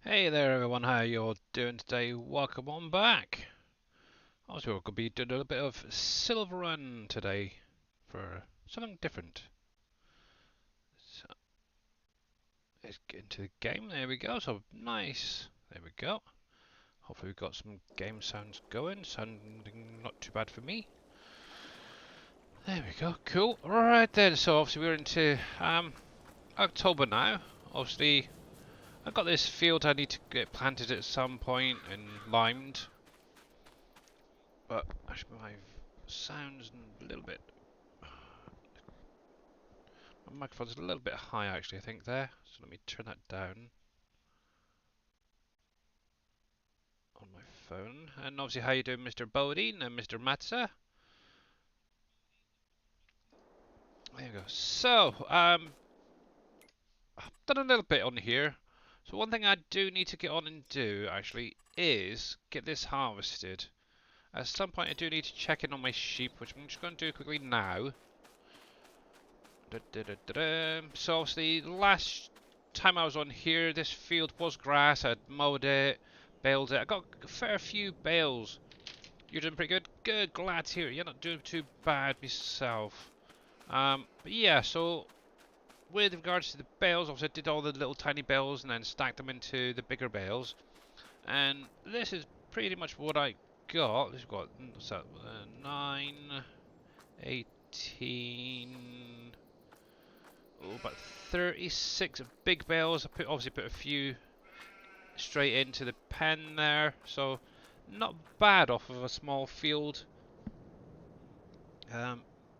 Hey there everyone, how you all doing today? Welcome on back. Also, we're going to be doing a little bit of SilverRun today for something different. So, let's get into the game. There we go. So nice. There we go. Hopefully we've got some game sounds going. Sounding not too bad for me. There we go. Cool. Alright then. So obviously we're into October now. Obviously I've got this field I need to get planted at some point and limed. But actually my sounds a little bit. My microphone's a little bit high actually, I think there. So let me turn that down on my phone. And obviously, how you doing, Mr. Bodine and Mr. Matza? There you go. So, I've done a little bit on here. So one thing I do need to get on and do actually is get this harvested. At some point, I do need to check in on my sheep, which I'm just going to do quickly now. So obviously, last time I was on here, this field was grass. I'd mowed it, baled it. I got a fair few bales. You're doing pretty good. Good, glad to hear it. You're not doing too bad myself. But yeah, so with regards to the bales, obviously I did all the little tiny bales and then stacked them into the bigger bales. And this is pretty much what I got. This got what's that, 9, 18. Oh, about 36 big bales. I obviously put a few straight into the pen there, so not bad off of a small field.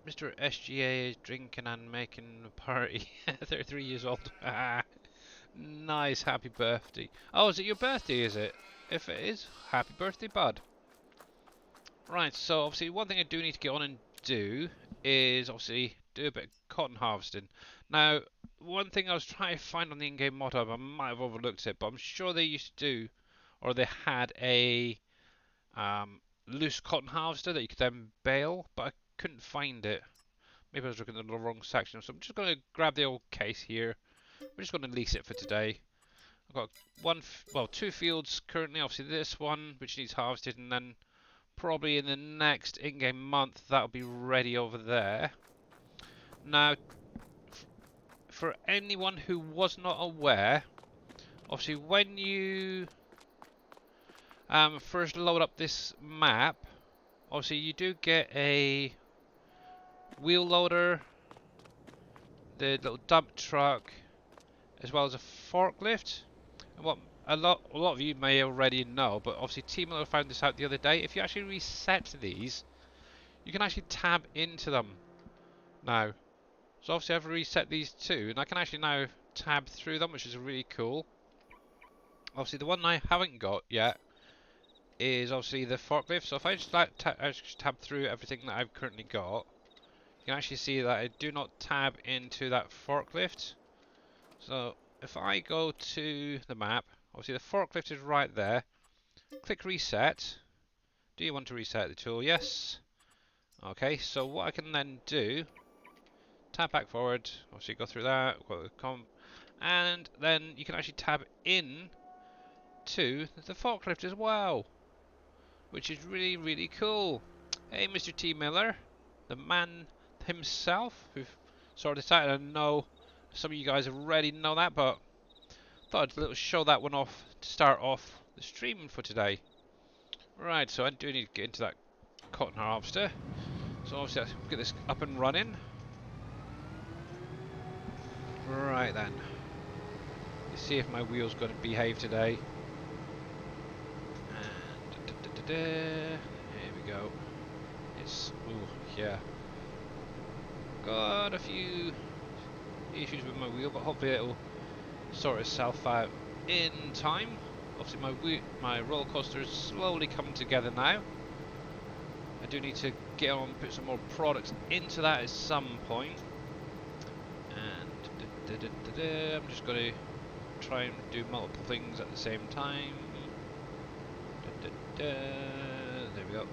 Mr. SGA is drinking and making a party. 33 years old. Nice, happy birthday. Oh, is it your birthday, is it? If it is, happy birthday, bud. Right, so obviously one thing I do need to get on and do is obviously do a bit of cotton harvesting. Now, one thing I was trying to find on the in-game mod hub, I might have overlooked it, but I'm sure they used to do, or they had a loose cotton harvester that you could then bale, but I couldn't find it. Maybe I was looking at the wrong section, so I'm just going to grab the old case here. We're just going to lease it for today. I've got two fields currently. Obviously this one, which needs harvested, and then probably in the next in-game month that'll be ready over there. Now, for anyone who was not aware, obviously when you first load up this map, obviously you do get a wheel loader, the little dump truck, as well as a forklift. And what a lot of you may already know, but obviously Team Miller found this out the other day. If you actually reset these, you can actually tab into them now. So obviously I've reset these too, and I can actually now tab through them, which is really cool. Obviously the one I haven't got yet is obviously the forklift. So if I just tab through everything that I've currently got, you can actually see that I do not tab into that forklift. So if I go to the map, obviously the forklift is right there. Click reset. Do you want to reset the tool? Yes. Okay, so what I can then do, tab back forward, obviously go through that, and then you can actually tab in to the forklift as well, which is really, really cool. Hey, Mr. T. Miller, the man himself, who sorted this out. I know some of you guys already know that, but thought I'd show that one off to start off the stream for today. Right, so I do need to get into that cotton harvester. So obviously let's get this up and running. Right then. Let's see if my wheel's going to behave today. And here we go. It's yeah. Got a few issues with my wheel, but hopefully it'll sort itself out in time. Obviously my roller coaster is slowly coming together now. I do need to get on and put some more products into that at some point. And I'm just going to try and do multiple things at the same time. There we go.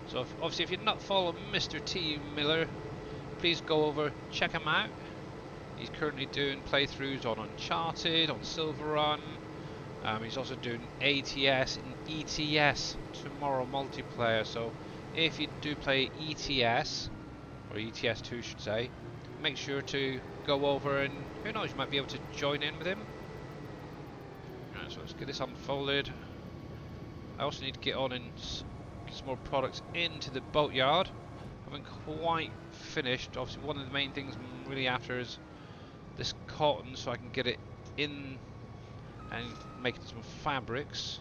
So obviously if you're not following Mr. T. Miller, please go over, check him out. He's currently doing playthroughs on Uncharted, on SilverRun, He's also doing ATS and ETS tomorrow multiplayer. So if you do play ETS, or ETS2 should say, make sure to go over and who knows, you might be able to join in with him. Right, so let's get this unfolded. I also need to get on and get some more products into the boatyard. I haven't quite finished. Obviously one of the main things I'm really after is this cotton, so I can get it in and make some fabrics.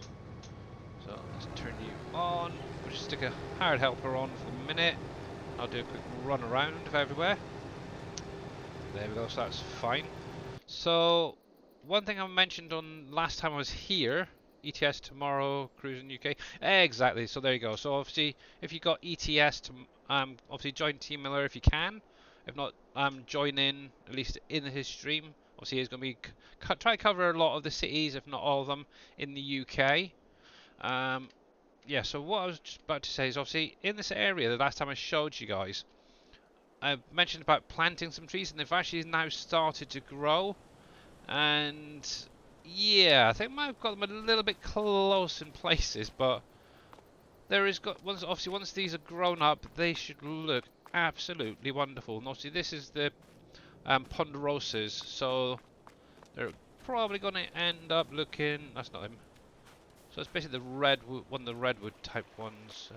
So let's turn you on. We'll just stick a hired helper on for a minute. I'll do a quick run around of everywhere. There we go, so that's fine. So one thing I mentioned on last time I was here, ETS tomorrow, cruising UK. Exactly, so there you go. So obviously if you got ETS to obviously join Team Miller if you can. If not, join in at least in his stream. Obviously he's going to be try to cover a lot of the cities, if not all of them, in the UK. Yeah, so what I was just about to say is obviously in this area, the last time I showed you guys, I mentioned about planting some trees, and they've actually now started to grow. And yeah, I think I might have got them a little bit close in places, but there is once these are grown up, they should look absolutely wonderful. And obviously this is the ponderosas, so they're probably going to end up looking. That's not them. So it's basically the one of the redwood type ones.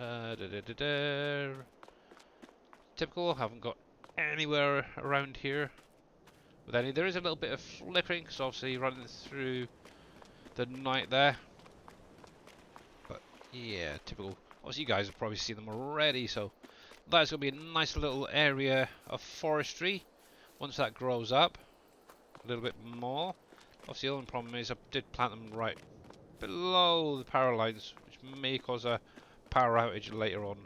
Typical. Haven't got anywhere around here with any. There is a little bit of flickering because obviously running through the night there. But yeah, typical. Obviously you guys have probably seen them already, so that's going to be a nice little area of forestry once that grows up a little bit more. Obviously the only problem is I did plant them right below the power lines, which may cause a power outage later on.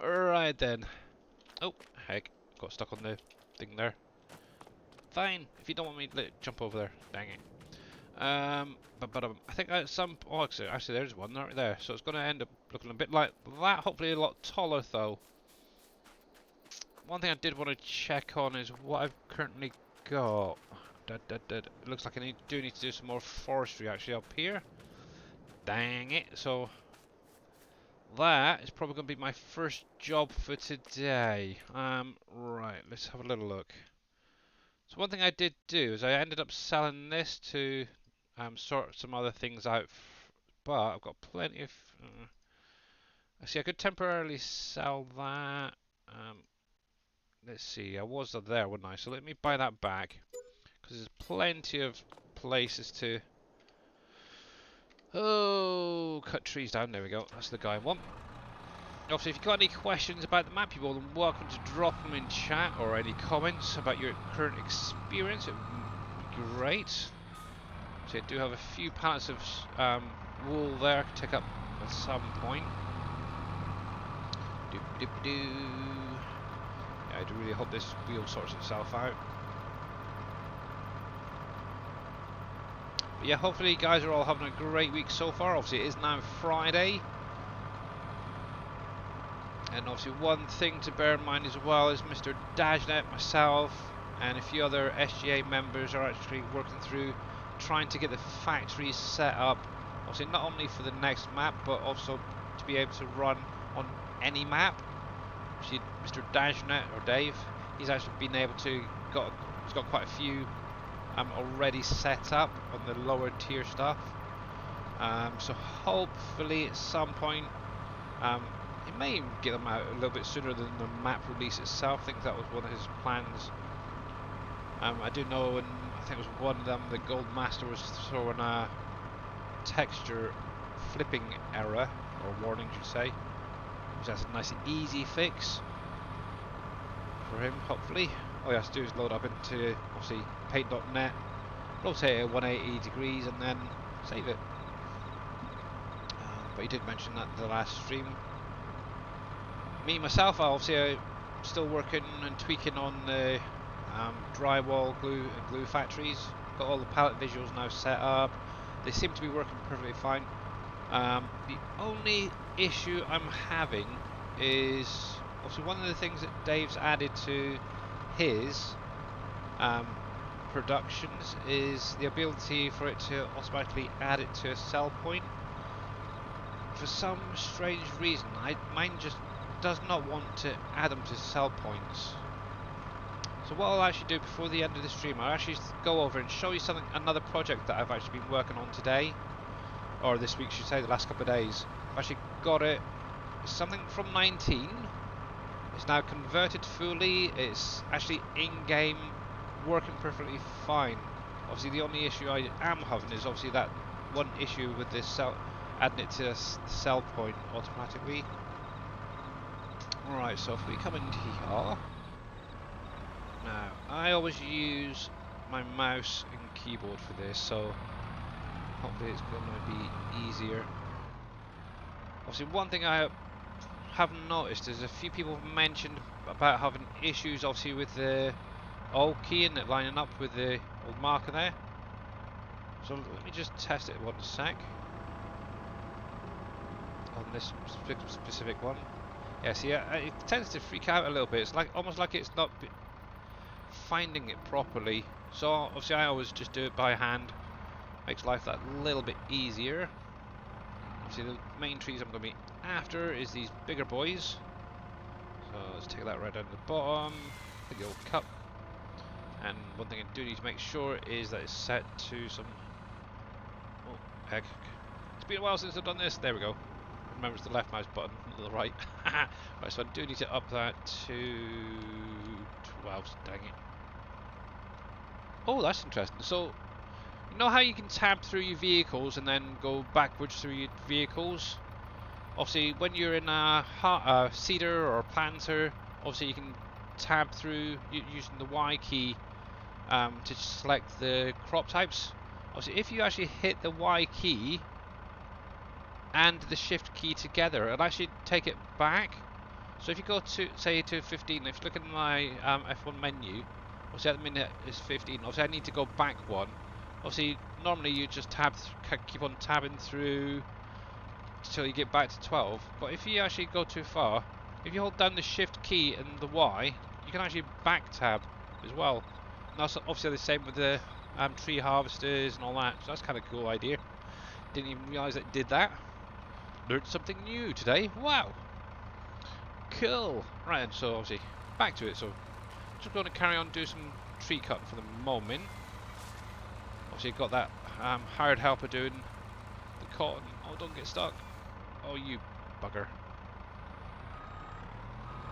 Alright then. Oh, heck. Got stuck on the thing there. Fine, if you don't want me to jump over there. Dang it. But I think at some... Oh, actually there's one right there. So it's going to end up looking a bit like that. Hopefully a lot taller though. One thing I did want to check on is what I've currently got. It looks like I do need to do some more forestry actually up here. Dang it. So that is probably going to be my first job for today. Right, let's have a little look. So one thing I did do is I ended up selling this to sort some other things out, but I've got plenty of... see, I could temporarily sell that. Let's see, I was there, wasn't I? So let me buy that back, because there's plenty of places to... Oh, cut trees down, there we go, that's the guy I want. Obviously, if you've got any questions about the map, you're more than welcome to drop them in chat, or any comments about your current experience. It would be great. So I do have a few pallets of wool there to take up at some point. Yeah, I do really hope this wheel sorts itself out. But yeah, hopefully you guys are all having a great week so far. Obviously, it is now Friday. And obviously one thing to bear in mind as well is Mr. Dajnet, myself, and a few other SGA members are actually working through trying to get the factories set up. Obviously not only for the next map, but also to be able to run on any map. Actually, Mr. Dajnet, or Dave, he's actually been able to, he's got quite a few already set up on the lower tier stuff. So hopefully at some point, he may even get them out a little bit sooner than the map release itself. I think that was one of his plans. I do know, and I think it was one of them, the Gold Master was throwing a texture flipping error, or warning should say, which has a nice and easy fix for him, hopefully. All he has to do is load up into, obviously, paint.net, rotate it at 180 degrees, and then save it. But he did mention that in the last stream. Me, myself, obviously, I'm still working and tweaking on the drywall glue factories. Got all the palette visuals now set up. They seem to be working perfectly fine. The only issue I'm having is obviously one of the things that Dave's added to his productions is the ability for it to automatically add it to a sell point. For some strange reason, mine just does not want to add them to sell points. So what I'll actually do before the end of the stream, I'll actually go over and show you something, another project that I've actually been working on today, or this week, should say, the last couple of days. I've actually got it. It's something from 19. It's now converted fully. It's actually in-game, working perfectly fine. Obviously, the only issue I am having is obviously that one issue with this adding it to a sell point automatically. Alright, so if we come into here. Now, I always use my mouse and keyboard for this, so hopefully it's going to be easier. Obviously, one thing I have noticed is a few people have mentioned about having issues, obviously, with the O key and it lining up with the old marker there. So let me just test it one sec. On this specific one. Yeah, see, it tends to freak out a little bit. It's like almost like it's not finding it properly. So obviously I always just do it by hand. Makes life that little bit easier. Obviously the main trees I'm going to be after is these bigger boys. So let's take that right down to the bottom. Hit the old cup. And one thing I do need to make sure is that it's set to some... Oh, heck. It's been a while since I've done this. There we go. Remember, it's the left mouse button, not the right. Right, so I do need to up that to 12. Dang it. Oh, that's interesting. So, you know how you can tab through your vehicles and then go backwards through your vehicles? Obviously, when you're in a Cedar or a Planter, obviously you can tab through using the Y key to select the crop types. Obviously, if you actually hit the Y key and the shift key together, it'll actually take it back. So if you go to, say, to 15, if you look in my F1 menu, obviously at the minute it's 15, obviously I need to go back one. Obviously, normally you just keep on tabbing through until you get back to 12, but if you actually go too far, if you hold down the shift key and the Y, you can actually back tab as well. And that's obviously the same with the tree harvesters and all that, so that's kind of a cool idea. Didn't even realise it did that. Learned something new today. Wow. Cool. Right, and so obviously back to it. So just going to carry on do some tree cutting for the moment. Obviously got that hired helper doing the cotton. Oh, don't get stuck. Oh, you bugger.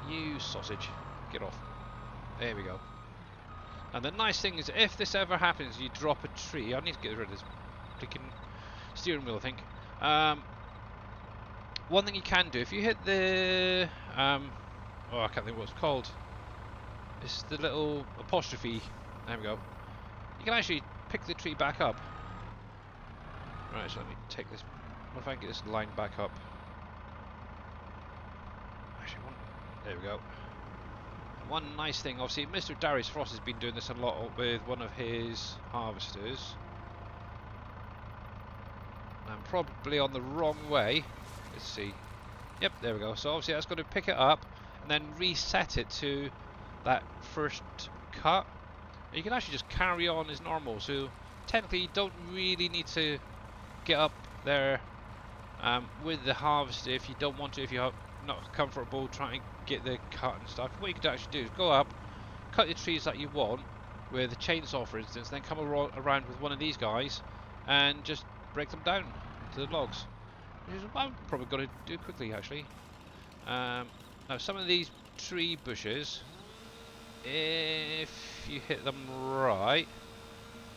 You sausage. Get off. There we go. And the nice thing is, if this ever happens, you drop a tree. I need to get rid of this freaking steering wheel, I think. One thing you can do, if you hit the, oh, I can't think what it's called. It's the little apostrophe. There we go. You can actually pick the tree back up. Right, so let me take this. What if I can get this line back up? Actually, there we go. One nice thing, obviously, Mr. Darius Frost has been doing this a lot with one of his harvesters. I'm probably on the wrong way. Let's see. Yep, there we go. So obviously that's going to pick it up and then reset it to that first cut. You can actually just carry on as normal. So technically you don't really need to get up there with the harvester if you don't want to, if you're not comfortable trying to get the cut and stuff. What you could actually do is go up, cut the trees that you want with a chainsaw, for instance, then come around with one of these guys and just break them down to the logs. Which is what I'm probably going to do quickly, actually. Now, some of these tree bushes, if you hit them right,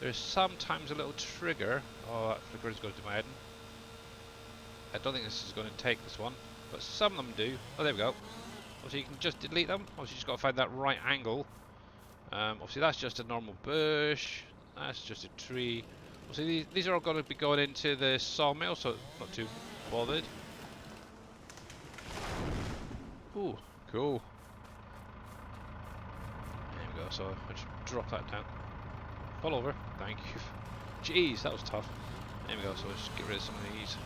there's sometimes a little trigger. Oh, that flicker is going to my head. I don't think this is going to take this one, but some of them do. Oh, there we go. Obviously, you can just delete them. Obviously, you just got to find that right angle. Obviously, that's just a normal bush. That's just a tree. Obviously, these are all going to be going into the sawmill, so not too bothered. Ooh, cool. There we go. So I just drop that down. Fall over. Thank you. Jeez, that was tough. There we go. So let's just get rid of some of these.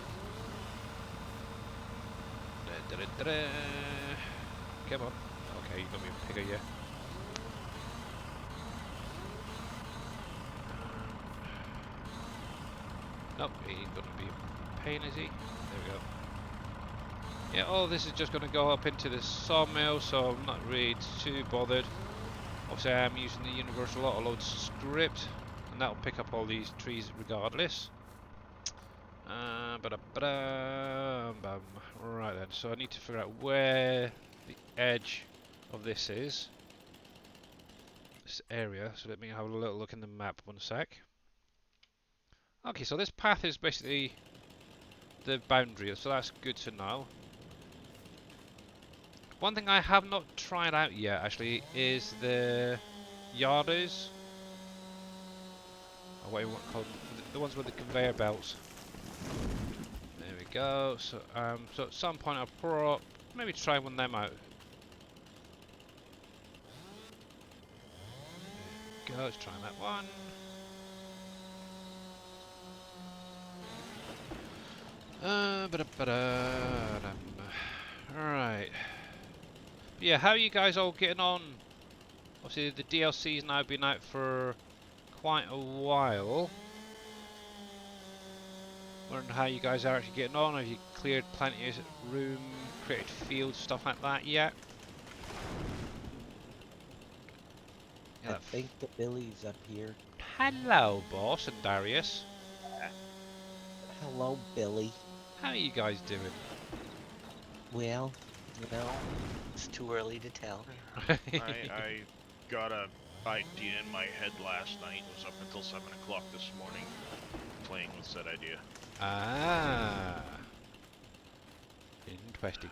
Come on. Okay, you got me a pigger, yeah. Nope, he ain't gonna be a pain, is he? There we go. Yeah, all this is just gonna go up into the sawmill, so I'm not really too bothered. Obviously, I am using the universal autoload script, and that'll pick up all these trees regardless. Ba-da-ba-dum. Right then, so I need to figure out where the edge of this is, this area. So let me have a little look in the map, one sec. Okay, so this path is basically the boundary, so that's good to know. One thing I have not tried out yet, actually, is the yarders. Or what you want to call them, the ones with the conveyor belts. There we go. So at some point I'll maybe try one of them out. There we go, let's try that one. Right. Yeah, how are you guys all getting on? Obviously the DLC's now been out for quite a while. Wondering how you guys are actually getting on. Have you cleared plenty of room, created fields, stuff like that yet? Yeah, I think the Billy's up here. hello, boss and Darius. Hello, Billy. How are you guys doing? Well, it's too early to tell. I got a idea in my head last night. It was up until 7 o'clock this morning playing with said idea. Ah, interesting.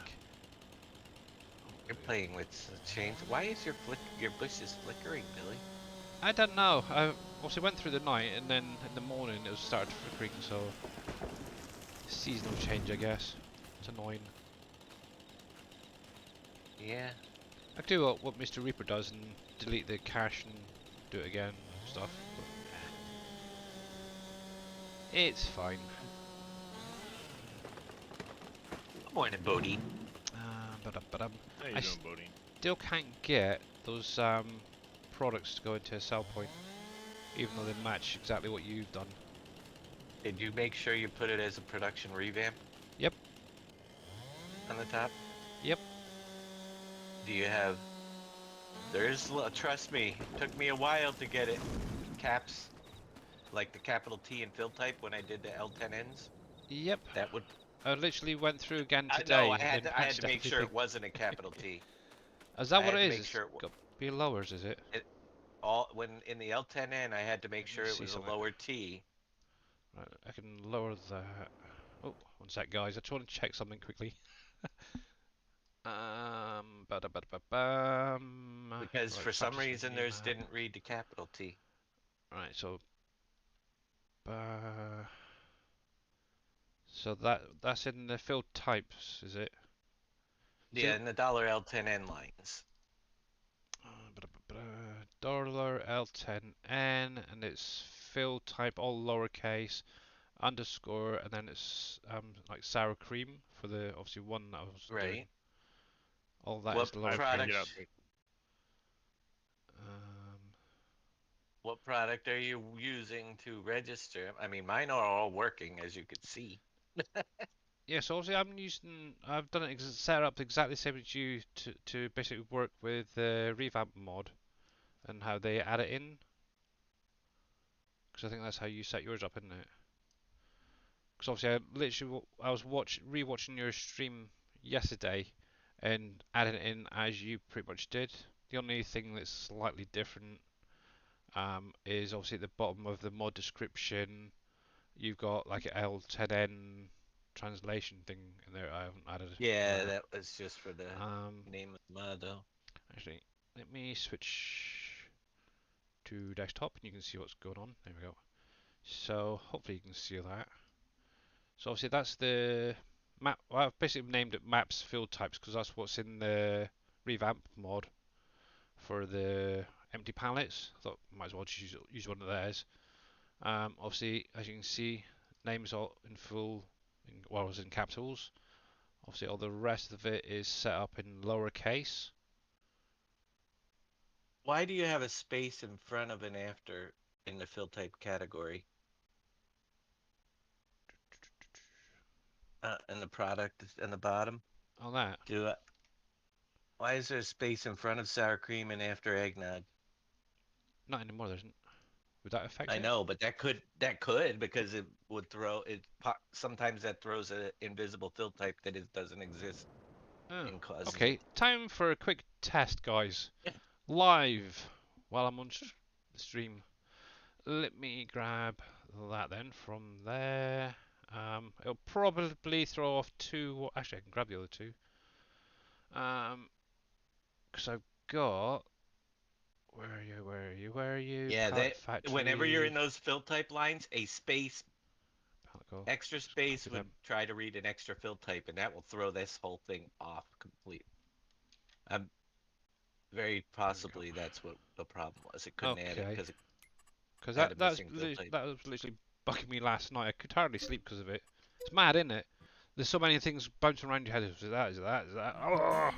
You're playing with chains. Why is your bushes flickering, Billy? I don't know. I also went through the night, and then in the morning it was started flickering. So seasonal change, I guess. It's annoying. Yeah. I could do what Mr. Reaper does and delete the cache and do it again and stuff. But it's fine. Good morning, Bodie. But How you I doing, Bodie? still can't get those products to go into a sell point, even though they match exactly what you've done. Did you make sure you put it as a production revamp? Yep. On the top? Yep. Do you have... trust me, it took me a while to get it. Caps, like the capital T and fill type when I did the L10Ns. Yep. That would... I literally went through again No, today and I had to make sure accidentally. it wasn't a capital T. Is that I what had it to is? make It's sure got be lowers, is it? when in the L10N I had to make Let me sure it see was a something. lower T. Right, I can lower that. Oh, one sec, guys. I just want to check something quickly. Ba-da-ba-da-ba-bam. Because Right, for some factors reason menu theirs map. didn't read the capital T. Right, uh, so that's in the field types, is it? Yeah, So in the dollar L10N lines. dollar L10N and it's field type all lowercase underscore and then it's like sour cream for the obviously one that I was doing. Right. All that is What I picked it product up. lowercase. Um, what product are you using to register? I mean, mine are all working as you could see. yeah, so obviously I've done it set up exactly the same as you to basically work with the revamp mod and how they add it in. Because I think that's how you set yours up, isn't it? Because obviously I was rewatching your stream yesterday and adding it in as you pretty much did. The only thing that's slightly different is obviously at the bottom of the mod description you've got like an L10N translation thing in there. I haven't added Yeah, that. that was just for the Um, name of the mod, though. Actually, let me switch to desktop and you can see what's going on. There we go. So hopefully you can see that. So obviously that's the map. Well, I've basically named it maps field types because that's what's in the revamp mod for the empty pallets. Thought might as well just use one of theirs. Obviously, as you can see, names all in full, well, it's in capitals. Obviously, all the rest of it is set up in lowercase. Why do you have a space in front of and after in the fill type category? in the product in the bottom. On that? Do why is there a space in front of sour cream and after eggnog? Not anymore, there isn't. Would that affect I it? know, but that could because it would throw it. Sometimes that throws an invisible fill type that doesn't exist Oh, and causes okay. it. Time for a quick test, guys. Live while I'm on the stream. Let me grab that then from there. It'll probably throw off two. Actually, I can grab the other two. Because I've got. Where are you? Where are you? Where are you? Yeah, Pallet that whenever you're in factory. those fill type lines, a space, Pallet go. extra Just copy space would them. try to read an extra fill type, and that will throw this whole thing off completely. I'm very There we go. possibly that's what the problem was. It couldn't add it Okay. because it Because had a missing fill type. that was literally bugging me last night. I could hardly sleep because of it. It's mad, isn't it? There's so many things bouncing around your head. Is that? Is that? Is that? Oh!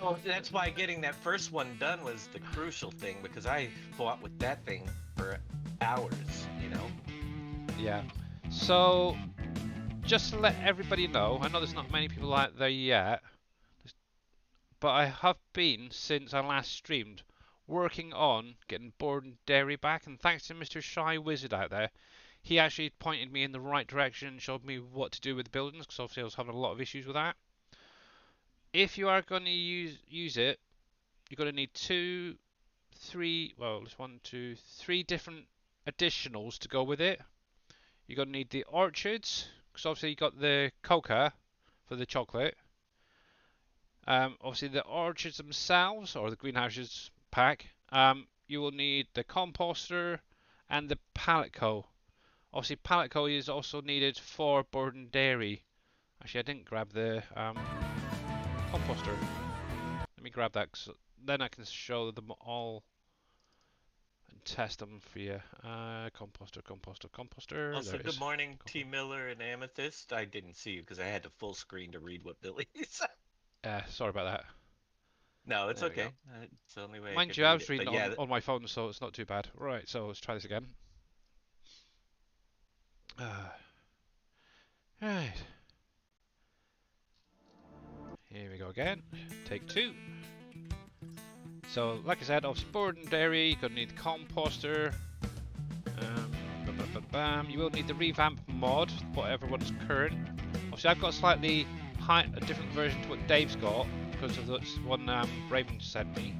Well, that's why getting that first one done was the crucial thing because I fought with that thing for hours. Yeah. So, just to let everybody know, I know there's not many people out there yet, but I have been, since I last streamed, working on getting Board and Dairy back, and thanks to Mr. Shy Wizard out there, he actually pointed me in the right direction and showed me what to do with the buildings, because obviously I was having a lot of issues with that. If you are going to use it, you're going to need three different additionals to go with it. You're going to need the orchards, because obviously you got the coca for the chocolate. Obviously the orchards themselves, or the greenhouses pack. You will need the composter and the pallet co. Obviously pallet co is also needed for Board and Dairy. Actually, I didn't grab the composter. Let me grab that, 'cause then I can show them all and test them for you. Composter. Also, There it good is. morning, T. Miller and Amethyst. I didn't see you because I had to full screen to read what Billy said. Sorry about that. No, it's There we go. okay. It's the only way I Mind could you, I read was it. reading But it yeah, on my phone, so it's not too bad. Right, so let's try this again. Right. Here we go again. Take two. So, like I said, obviously Board and Dairy, you're going to need the composter. You will need the revamp mod, whatever one's current. Obviously, I've got a different version to what Dave's got, because of this one Raven sent me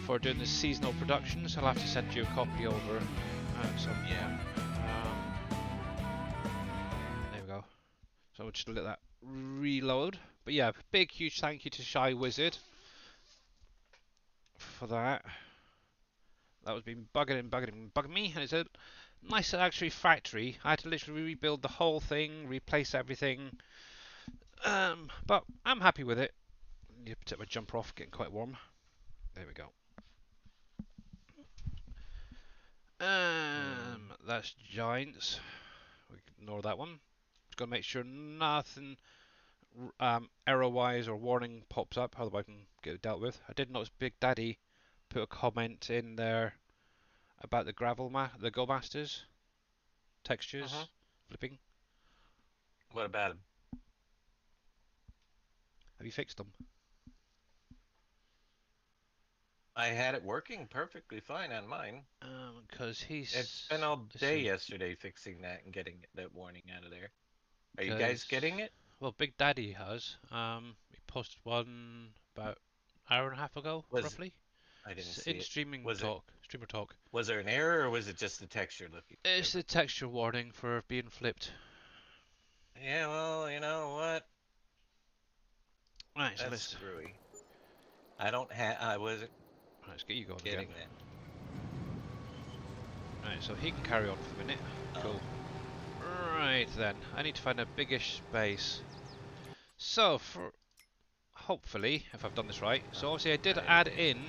for doing the seasonal production, so I'll have to send you a copy over at some point. yeah. There we go. So we'll just let that reload. But yeah, big huge thank you to Shy Wizard for that. That was been bugging me, and it's a nice actually factory. I had to literally rebuild the whole thing, replace everything. But I'm happy with it. Need to take my jumper off, getting quite warm. There we go. That's giants. We can ignore that one. Just gotta make sure nothing error-wise or warning pops up, otherwise I can get it dealt with. I did notice Big Daddy put a comment in there about the the Go Masters textures flipping. What about him? Have you fixed them? I had it working perfectly fine on mine. Because he's. It's spent all let's day see. yesterday fixing that and getting that warning out of there. Are you 'Cause- guys getting it? Well, Big Daddy has. He posted one about an hour and a half ago, roughly. I didn't see In it. streamer talk. Was there an error or was it just the texture looking It's the different? texture warning for being flipped. Yeah, well, you know what? Right, so That's let's. screwy. I wasn't Right, let's get you going getting again. that. Right, so he can carry on for a minute. Oh. Cool. Right then, I need to find a biggish space. So for hopefully, if I've done this right, so obviously I did add in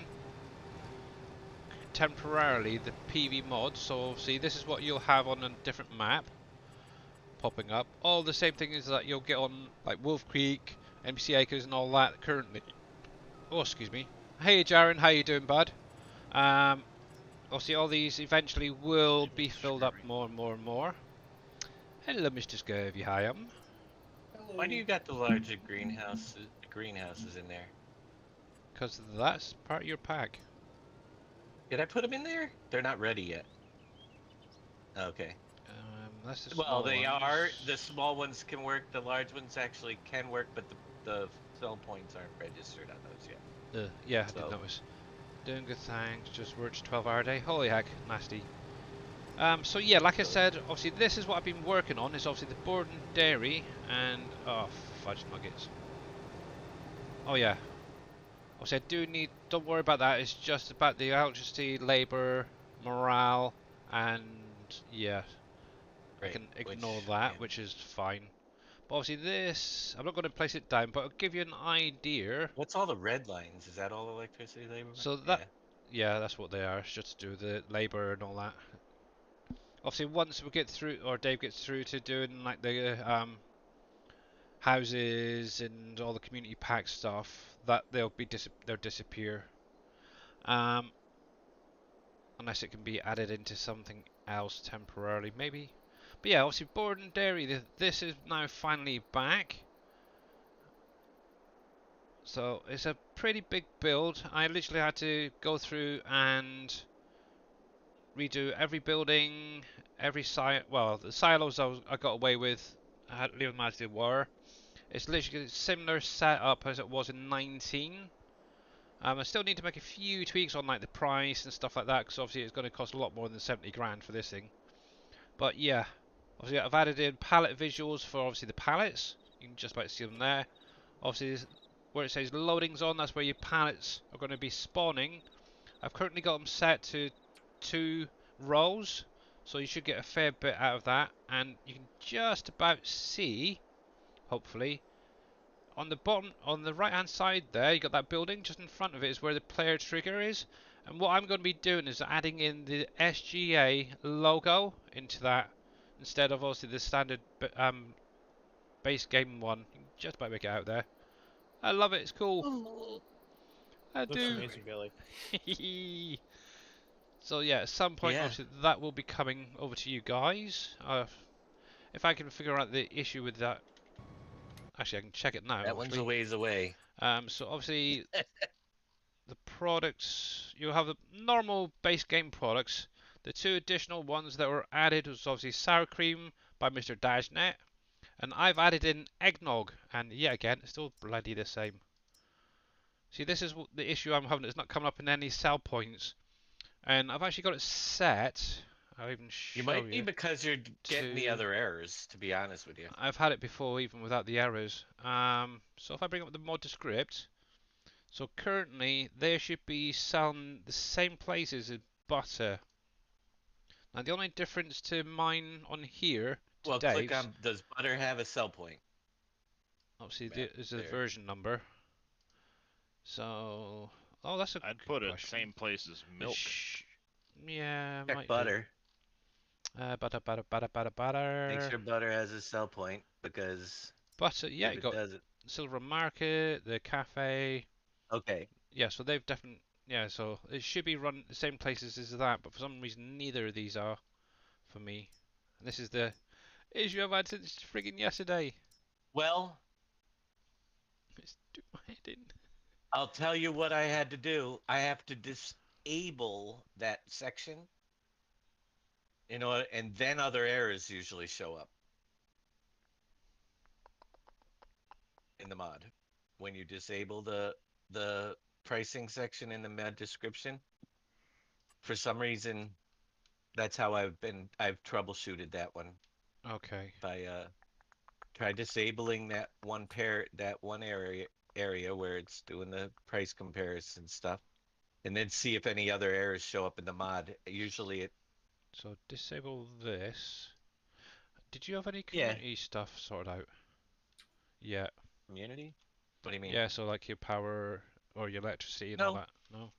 temporarily the PV mod. So obviously this is what you'll have on a different map popping up. All the same things that you'll get on like Wolf Creek, MC Acres, and all that currently. Oh, excuse me. Hey Jaren, how you doing, bud? Obviously all these eventually will be filled up more and more and more. Hello, Mr. Scurvy, hi. Why do you got the larger greenhouses in there? Because that's part of your pack. Did I put them in there? They're not ready yet. Okay. That's the Well, small they are. The ones. small ones can work. The large ones actually can work, but the sell points aren't registered on those yet. Yeah, I did So notice. Doing good, thanks. Just worked 12-hour day. Holy heck, nasty. So yeah, like I said, obviously this is what I've been working on. Is obviously the board and dairy and fudge nuggets. Oh yeah. Obviously I do need. Don't worry about that. It's just about the electricity, labor, morale, and yeah, I great. can ignore Which that, yeah. which is fine. But obviously this, I'm not going to place it down, but I'll give you an idea. What's all the red lines? Is that all electricity labor? So that, Yeah. yeah, that's what they are. It's just to do with the labor and all that. Obviously, once we get through, or Dave gets through to doing like the houses and all the community pack stuff, that they'll disappear. Um, unless it can be added into something else temporarily, maybe. But yeah, obviously, board and dairy. This is now finally back. So it's a pretty big build. I literally had to go through and redo every building, every site. Well, the silos I got away with. I had to leave them as they were. It's literally a similar setup as it was in 19. I still need to make a few tweaks on like the price and stuff like that, because obviously it's going to cost a lot more than 70 grand for this thing. But yeah, obviously I've added in palette visuals for obviously the pallets. You can just about see them there. Obviously, where it says loadings on, that's where your pallets are going to be spawning. I've currently got them set to 2 rows, so you should get a fair bit out of that. And you can just about see, hopefully, on the bottom, on the right hand side there, you got that building. Just in front of it is where the player trigger is. And what I'm going to be doing is adding in the SGA logo into that, instead of obviously the standard base game one. You can just about make it out there. I love it, it's cool. I Looks do. amazing, Billy. So yeah, at some point Yeah. obviously that will be coming over to you guys. If I can figure out the issue with that, actually I can check it now That one's a actually. ways away. So obviously the products, you have the normal base game products. The 2 additional ones that were added was obviously sour cream by Mr. Dashnet, and I've added in eggnog, and yeah, again, it's still bloody the same. See, this is the issue I'm having. It's not coming up in any sell points, and I've actually got it set. I'll even You show might be you. because you're getting the To other errors, to be honest with you. I've had it before, even without the errors. So if I bring up the mod to script, so currently there should be some the same places as butter. Now the only difference to mine on here to Well, click Dave's, on does butter have a sell point obviously map there's a there? version number. So, oh, that's a I'd good put it question. same place as milk. Yeah, Check might be. butter. Make Butter. sure butter has a sell point because Butter, yeah, if you it got doesn't, Silver Market, the cafe. okay. Yeah, so they've definitely, yeah, so it should be run the same places as that, but for some reason neither of these are for me. And this is the issue I've had since friggin' yesterday. Well, It's doing my head in. I'll tell you what I had to do. I have to disable that section, and then other errors usually show up in the mod. When you disable the pricing section in the mod description, for some reason, that's how I've troubleshooted that one Okay, by try disabling that one area where it's doing the price comparison stuff, and then see if any other errors show up in the mod. Usually it, so disable this. Did you have any yeah, community stuff sorted out? Yeah. community. What do you mean? Yeah, so like your power or your electricity and all No, that. No?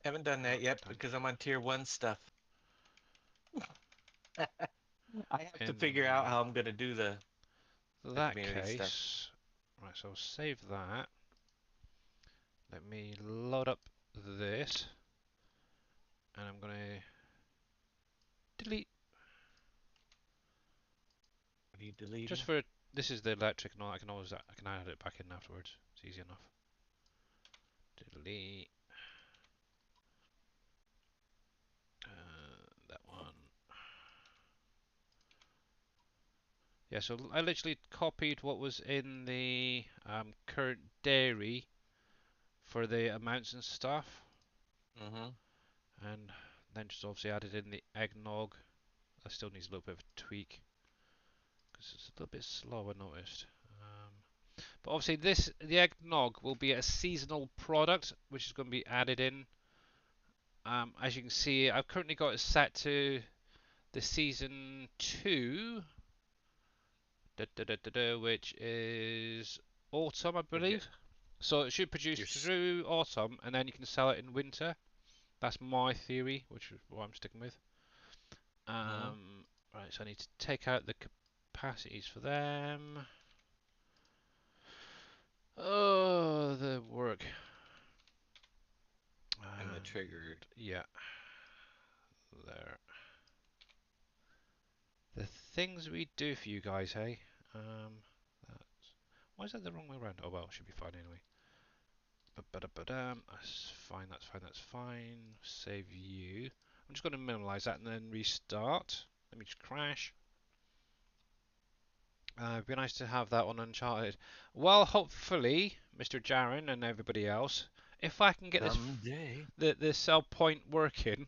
haven't done that Okay, yet thanks. because I'm on tier 1 stuff. I have to In figure out how I'm gonna do the that community stuff. case, right, so save that. Let me load up this, and I'm gonna delete What are you just deleting? for this is the electric, and all. I can add it back in afterwards. It's easy enough. Delete that one. Yeah, so I literally copied what was in the current dairy for the amounts and stuff, Mm-hmm. and then just obviously added in the eggnog. That still needs a little bit of a tweak because it's a little bit slow, I noticed. But obviously the eggnog will be a seasonal product which is going to be added in. As you can see, I've currently got it set to the season 2, which is autumn, I believe. So it should produce through autumn, and then you can sell it in winter. That's my theory, which is what I'm sticking with. Right, so I need to take out the capacities for them. Oh, the work. And the trigger. Yeah. There. The things we do for you guys, hey? That's, why is that the wrong way around? Oh well, it should be fine anyway. That's fine, that's fine, that's fine. Save you. I'm just going to minimize that and then restart. Let me just crash. It'd be nice to have that on Uncharted. Well, hopefully, Mr. Jaren and everybody else, if I can get Someday. the sell point working,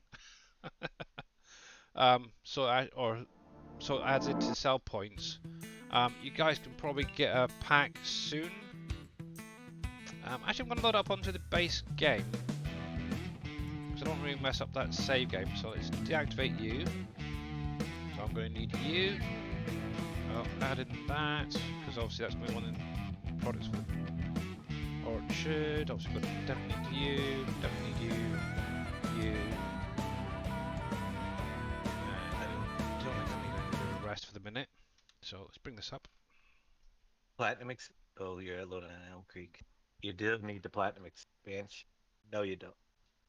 so it adds into sell points. You guys can probably get a pack soon. Actually, I'm going to load up onto the base game because I don't really mess up that save game. So let's deactivate you. So I'm going to need you. I'll add in that because obviously that's my one in products for the orchard. Obviously, definitely need you. Definitely need you. I don't think I need the rest for the minute. So let's bring this up. Platinum Oh, you're loading on Elm Creek. You do need the platinum expansion. No, you don't.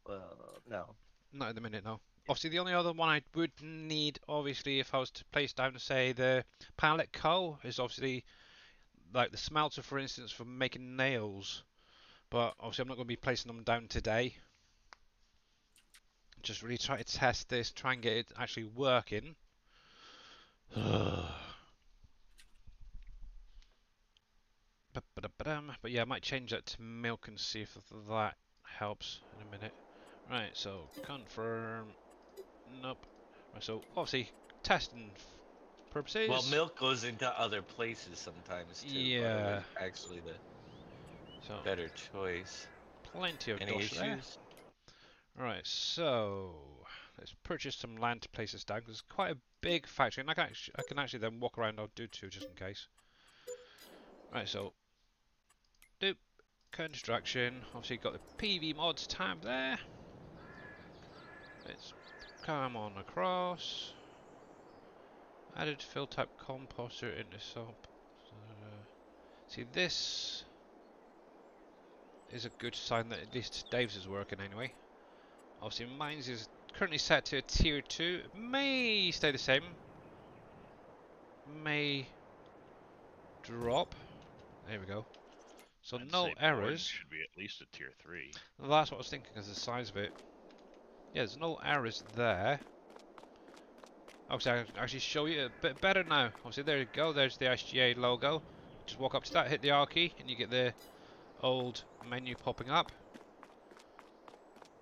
Well, no. Not at the minute, no. Obviously, the only other one I would need, obviously, if I was to place down, say, the pallet coal, is obviously, like the smelter, for instance, for making nails. But obviously, I'm not going to be placing them down today. Just really try to test this, try and get it actually working. But yeah, I might change that to milk and see if that helps in a minute. Right, so confirm. Nope. Right, so obviously testing purposes. Well, milk goes into other places sometimes too. Yeah. But it was actually the better choice. Plenty of Any dosh issues? there. Right, so let's purchase some land to place this down because it's quite a big factory, and I can actually then walk around. I'll do 2 just in case. Right, so do construction. Obviously, got the PV mods tab there. Let's come on across. Added fill type composter into sub. See, this is a good sign that at least Dave's is working anyway. Obviously, mine's is currently set to a tier 2. It may stay the same. May drop. There we go. So I'd no say errors. should be at least a tier 3. Well, that's what I was thinking because of the size of it. Yeah, there's no errors there. Obviously, I can actually show you a bit better now. Obviously, there you go. There's the SGA logo. Just walk up to that, hit the R key, and you get the old menu popping up.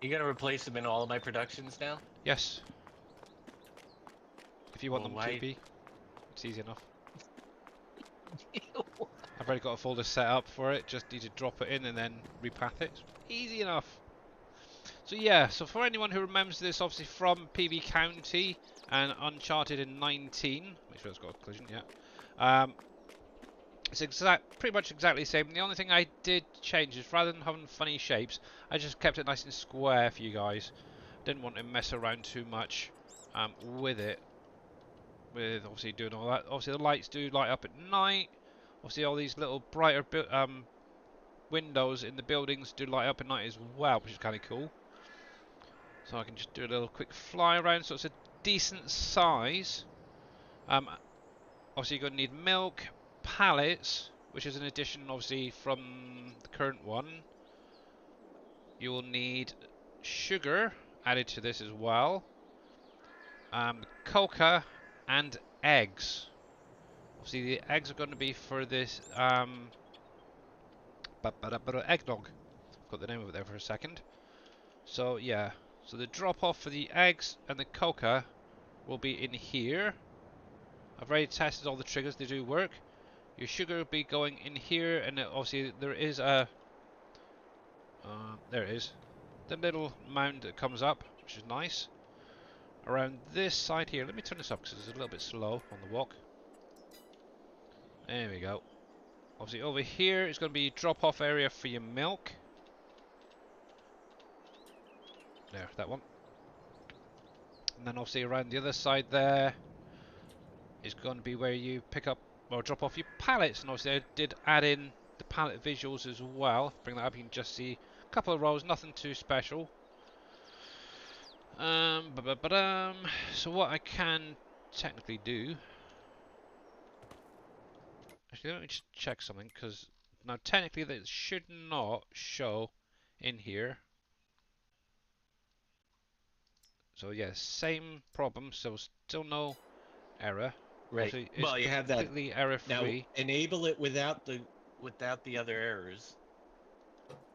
You gonna replace them in all of my productions now? Yes. If you want Well, them to be. It's easy enough. I've already got a folder set up for it. Just need to drop it in and then repath it. Easy enough. So yeah, so for anyone who remembers this, obviously from PB County and Uncharted in 19, make sure it's got a collision, yeah. It's pretty much exactly the same. The only thing I did change is rather than having funny shapes, I just kept it nice and square for you guys. Didn't want to mess around too much with it. With obviously doing all that. Obviously the lights do light up at night. Obviously all these little brighter windows in the buildings do light up at night as well, which is kind of cool. So I can just do a little quick fly around. So it's a decent size. Obviously you're going to need milk, pallets, which is an addition obviously from the current one, you will need sugar added to this as well, coca, and eggs. Obviously, the eggs are going to be for this eggnog. I've got the name of it there for a second. So yeah, so the drop off for the eggs and the coca will be in here. I've already tested all the triggers; they do work. Your sugar will be going in here, and obviously there is a there it is, the little mound that comes up, which is nice. Around this side here, let me turn this up because it's a little bit slow on the walk. There we go. Obviously over here is going to be drop off area for your milk. There, that one. And then obviously around the other side there is going to be where you pick up or drop off your pallets. And obviously I did add in the pallet visuals as well. Bring that up, you can just see a couple of rows, nothing too special. So what I can technically do, actually let me just check something, because now technically that should not show in here. So yeah, same problem, so still no error. Right. Obviously, it's Well, you have that. completely error Now free. enable it without the other errors.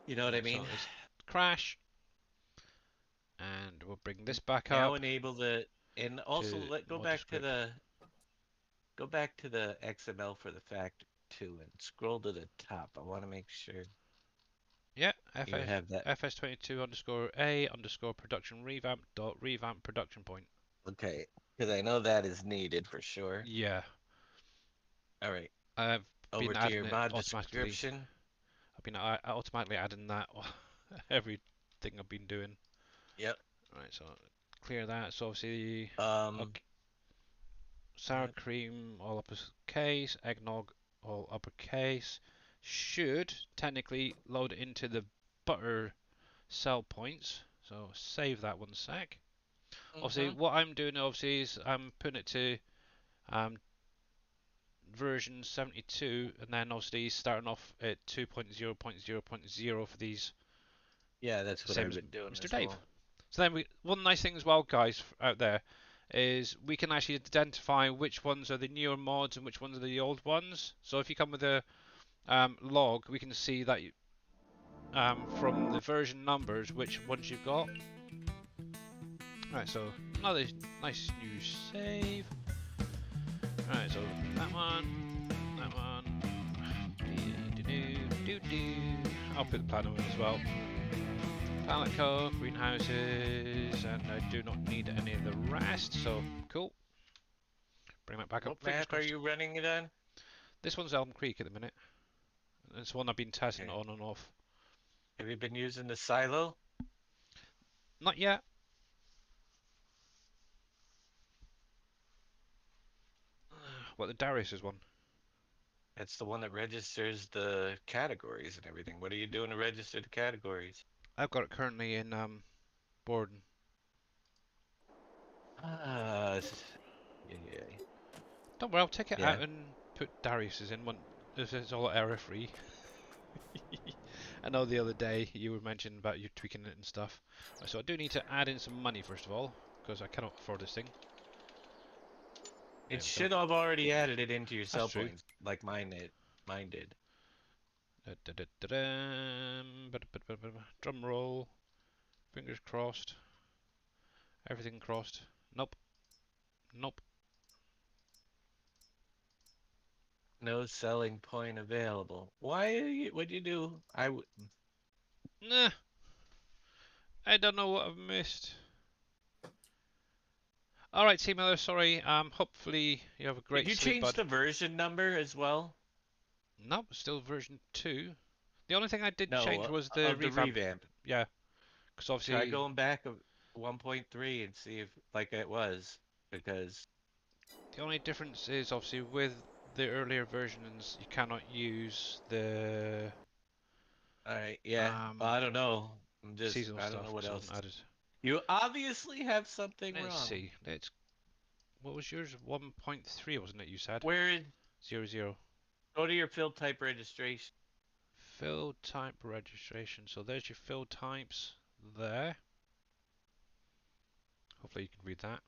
You know what I So mean? it's crash, and we'll bring this back Now up enable the and also to let multi script. go back to the XML for the fact too and scroll to the top. I want to make sure Yeah, you have that. fs22 underscore a underscore production revamp dot revamp production point. Okay, because I know that is needed for sure. Yeah, All right, I've over been to your adding it mod automatically. description. I've been automatically adding that everything I've been doing. Yep. Right, so clear that. So obviously, Um. sour Yep. cream all uppercase, eggnog all uppercase. Should technically load into the butter cell points. So save that one sec. Obviously, Mhm. what I'm doing obviously is I'm putting it to um, version 72, and then obviously starting off at 2.0.0.0 for these, Yeah, that's what same I've as been doing Mr. as Dave. well. So then one nice thing as well, guys, out there, is we can actually identify which ones are the newer mods and which ones are the old ones. So if you come with a log, we can see that from the version numbers which ones you've got. Right, so another nice new save. Right, so that one, that one. I'll put the platinum in as well. Pallet coat, greenhouses, and I do not need any of the rest, so cool. Bring that back up. What Fingers map are crossed. you running it on? This one's Elm Creek at the minute. It's one I've been testing Okay. on and off. Have you been using the silo? Not yet. What, the Darius's one? That's the one that registers the categories and everything. What are you doing to register the categories? I've got it currently in Borden. Ah, yeah, yeah, Don't worry, I'll take it yeah. out and put Darius's in when it's all error free. I know the other day you were mentioning about you tweaking it and stuff. Right, so I do need to add in some money first of all, because I cannot afford this thing. There It we go. should have already added it into your That's sell true. points, like mine did. Mine did. Drum roll. Fingers crossed. Everything crossed. Nope. Nope. No selling point available. What'd you do? Nah. I don't know what I've missed. Alright, Team Miller, sorry. Hopefully you have a Did great you sleep, change bud. the version number as well? Nope, still version 2. The only thing I did No, change was the of the revamp. revamp. Yeah, because Try obviously going back of 1.3 and see if like it was because the only difference is obviously with the earlier versions you cannot use the all right, yeah. Well, um, I don't know. seasonal I don't know stuff what because it else. wasn't added. You obviously have something Let's wrong. see. Let's. What was yours? 1.3, wasn't it? You said Where 00. Go to your field type registration. Field type registration. So there's your field types there. Hopefully you can read that.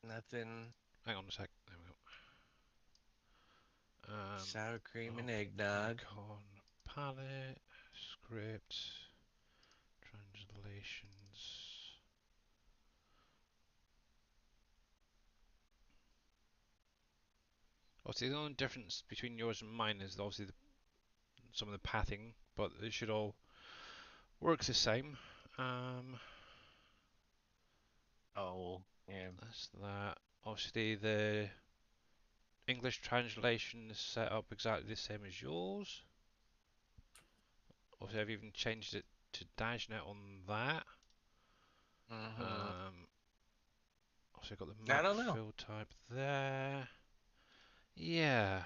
Nothing. Hang on a sec. There we go. Sour cream and Oh, eggnog. icon, palette, script, translations. Obviously, the only difference between yours and mine is obviously some of the pathing, but it should all work the same. Oh, yeah. That's that. Obviously, the English translation is set up exactly the same as yours. Obviously, I've even changed it to DashNet on that. Mm-hmm. Also got the I map don't know. field type there. Yeah,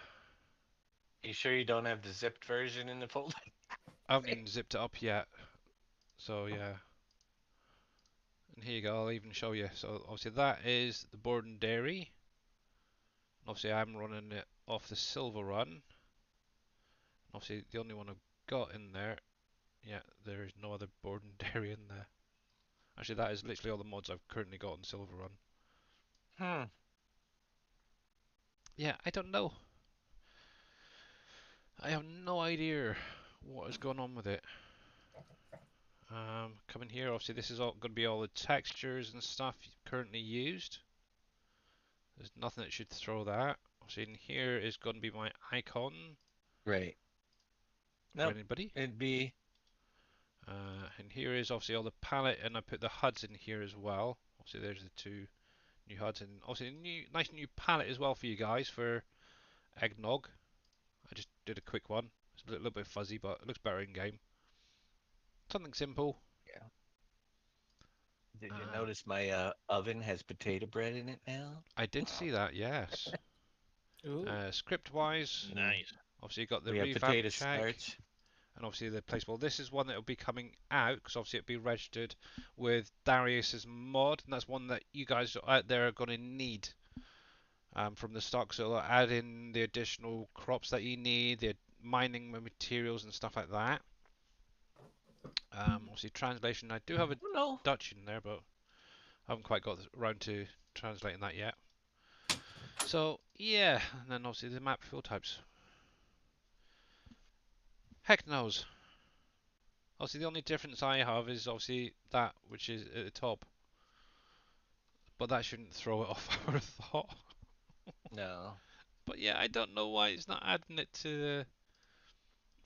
You sure you don't have the zipped version in the folder? I haven't even zipped it up yet. So yeah, and here you go. I'll even show you. So obviously that is the board and dairy. Obviously I'm running it off the SilverRun. Obviously the only one I've got in there. Yeah, there is no other board and dairy in there. Actually, that is literally all the mods I've currently got on SilverRun. Hmm. Yeah, I don't know. I have no idea what is going on with it. Coming here, obviously this is all going to be all the textures and stuff currently used. There's nothing that should throw that. Obviously in here is going to be my icon Right. for Nope. anybody. It'd be And here is obviously all the palette, and I put the HUDs in here as well. Obviously there's the two new HUDs, and obviously a nice new palette as well for you guys for eggnog. I just did a quick one. It's a little bit fuzzy, but it looks better in game. Something simple. yeah. Did you Um, notice my oven has potato bread in it now? I did see that, yes. Ooh. Script-wise, Mm. Nice. obviously you got the We have revamp potato check, starch. and obviously the place. Well, this is one that will be coming out because obviously it'll be registered with Darius's mod, and that's one that you guys out there are going to need from the stock. So it'll add in the additional crops that you need, the mining materials and stuff like that. Obviously translation. I do have a Oh, no. Dutch in there, but I haven't quite got around to translating that yet. So yeah, and then obviously the map field types. Heck knows. Obviously the only difference I have is obviously that which is at the top. But that shouldn't throw it off, I would have thought. No. But yeah, I don't know why it's not adding it to the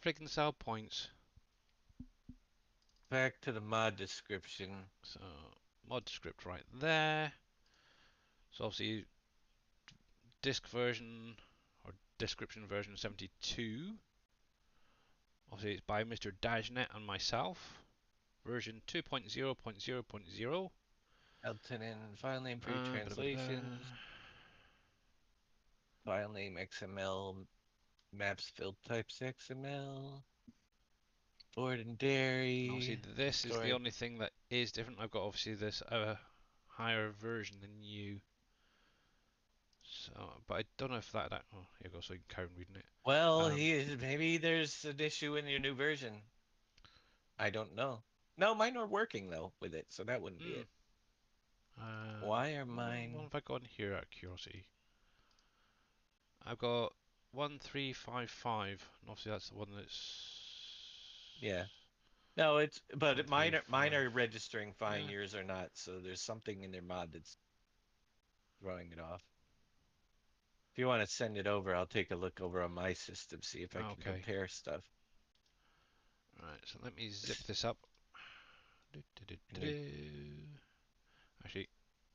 freaking sell points. Back to the mod description. So mod script right there. So obviously disk version or description version 72. Obviously it's by Mr. Dashnet and myself. Version 2.0.0.0. Elton and file name for your Blah, blah, blah. translations. File name XML. Maps field types XML. Board and And obviously dairy. this is the Story. only thing that is different. I've got obviously this higher version than you. So, but I don't know if that. Oh, here you go. So you can carry on reading it. Well, maybe there's an issue in your new version. I don't know. No, mine are working though with it, so that wouldn't be Hmm. it. Why are What mine? have I got in here out of curiosity? I've got 1355. And obviously that's the one that's Yeah. No, but mine 135. are registering fine. Yeah. Yours are not. So there's something in their mod that's throwing it off. If you want to send it over, I'll take a look over on my system, see if I can Okay. compare stuff. Right. So let me zip this up. And we, Actually,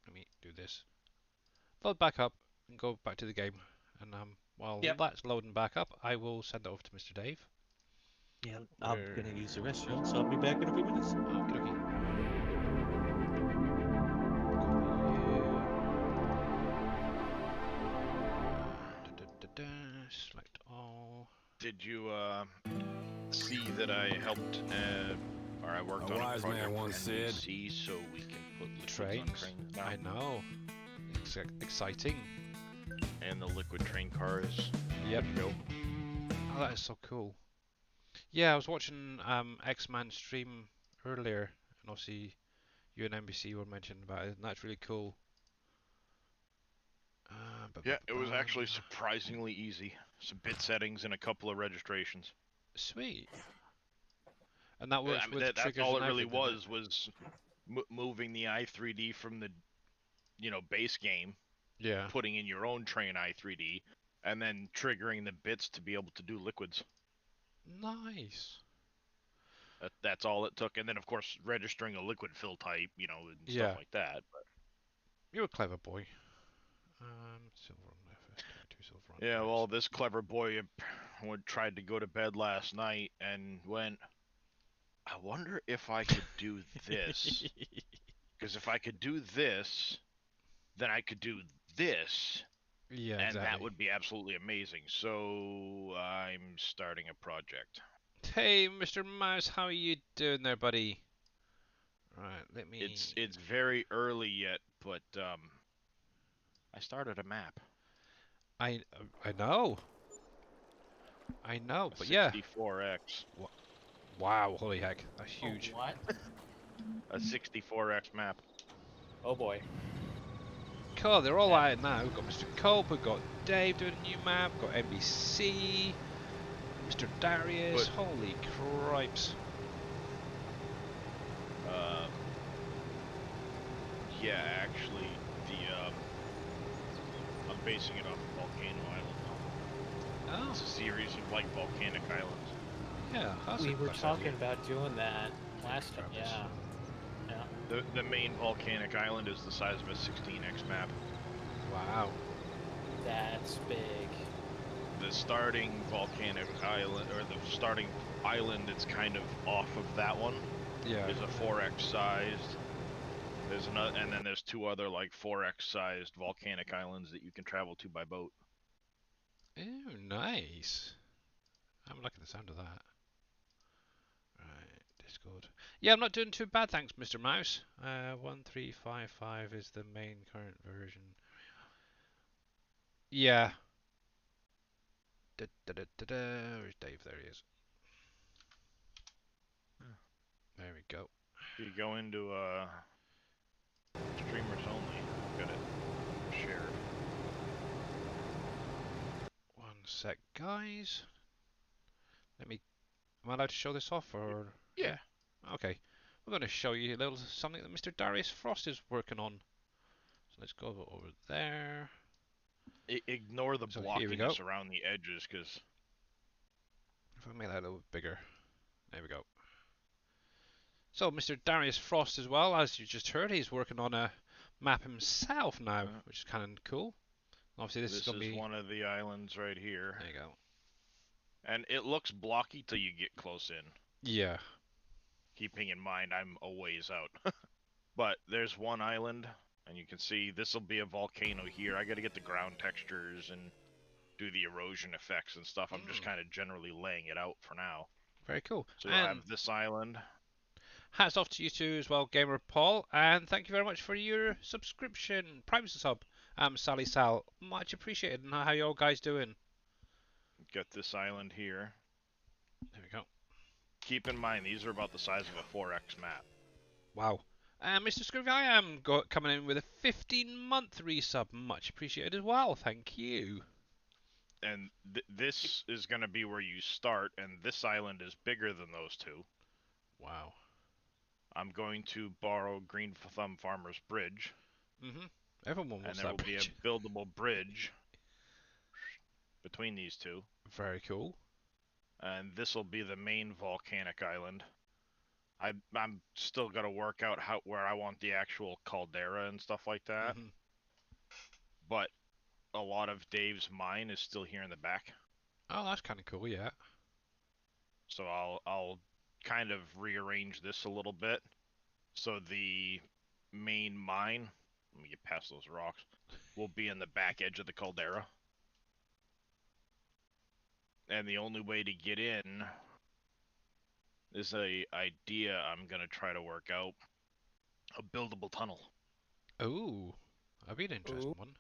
let me do this. Load back up and go back to the game. And while yep. that's loading back up, I will send it over to Mr. Dave. Yeah, I'm Where? gonna use the restroom, so I'll be back in a few minutes. Okie dokie. Select all. Did you see that I helped or I worked A on a wise man project once for said, NBC so we can put liquids trains. on trains now. I know. Exciting. And the liquid train cars. Yep. Good to go. Oh, that is so cool. Yeah, I was watching X-Man stream earlier, and obviously you and NBC were mentioning about it, and that's really cool. Yeah, it was actually surprisingly easy. Some bit settings and a couple of registrations. Sweet. And that works I mean, with that's triggers all and it really everything, was moving the i3D from the, base game, Yeah. putting in your own train i3D, and then triggering the bits to be able to do liquids. Nice. That's all it took, and then of course registering a liquid fill type, and Yeah. stuff like that. But You're a clever boy. SilverRun FS22 SilverRun. yeah, Nice. well, this clever boy tried to go to bed last night and went, I wonder if I could do this. Because if I could do this, then I could do this, Yeah, and that exactly. would be absolutely amazing. So I'm starting a project. Hey, Mr. Mouse, how are you doing there, buddy? Right, let me. It's very early yet, but I started a map. I know. I know, A but yeah. 64x. Wow, holy heck, that's huge. Oh, what? A 64x map. Oh boy. Cool, they're all out now. We've got Mr. Culp, we've got Dave doing a new map, we've got NBC, Mr. Darius. But- Holy cripes. Yeah, actually, I'm basing it off of Volcano Island. Oh, It's a series of like volcanic islands. yeah, that's We a were nice talking idea. about doing that last time. Travis. Yeah. Yeah. The main volcanic island is the size of a 16x map. Wow. That's big. The starting volcanic island, or the starting island that's kind of off of that one, Yeah. is a 4x sized. There's another, and then there's two other like 4x sized volcanic islands that you can travel to by boat. Ooh, nice. I'm liking the sound of that. Right, Discord. Yeah, I'm not doing too bad, thanks, Mr. Mouse. 1355 is the main current version. Yeah. Where's Dave? There he is. There we go. If you go into streamers only, got it shared. One sec, guys. Let me. Am I allowed to show this off, or? Yeah. Okay. We're going to show you a little something that Mr. Darius Frost is working on. So let's go over there. Ignore the So here we go. blockiness around the edges, because If I make that a little bit bigger. There we go. So Mr. Darius Frost as well, as you just heard, he's working on a map himself now, which is kind of cool. Obviously this is going to be one of the islands right here. There you go. And it looks blocky till you get close in. Yeah. Keeping in mind I'm a ways out. But there's one island, and you can see this will be a volcano here. I got to get the ground textures and do the erosion effects and stuff. I'm just kind of generally laying it out for now. Very cool. So you'll have this island. Hats off to you too as well, Gamer Paul, and thank you very much for your subscription, private sub, Sally Sal. Much appreciated. And how you all guys doing? Got this island here. There we go. Keep in mind, these are about the size of a 4x map. Wow. Mr. Scrooge, I am coming in with a 15-month resub. Much appreciated as well. Thank you. And this is going to be where you start, and this island is bigger than those two. Wow. I'm going to borrow Green Thumb Farmer's Bridge. Everyone wants and there that will bridge. be a buildable bridge between these two. Very cool. And this will be the main volcanic island. I'm still gonna work out where I want the actual caldera and stuff like that. But a lot of Dave's mine is still here in the back. Oh, that's kind of cool, yeah. So I'll kind of rearrange this a little bit. So the main mine, let me get past those rocks, will be in the back edge of the caldera. And the only way to get in is a idea I'm gonna try to work out. a buildable tunnel. Ooh, that'd be an interesting one.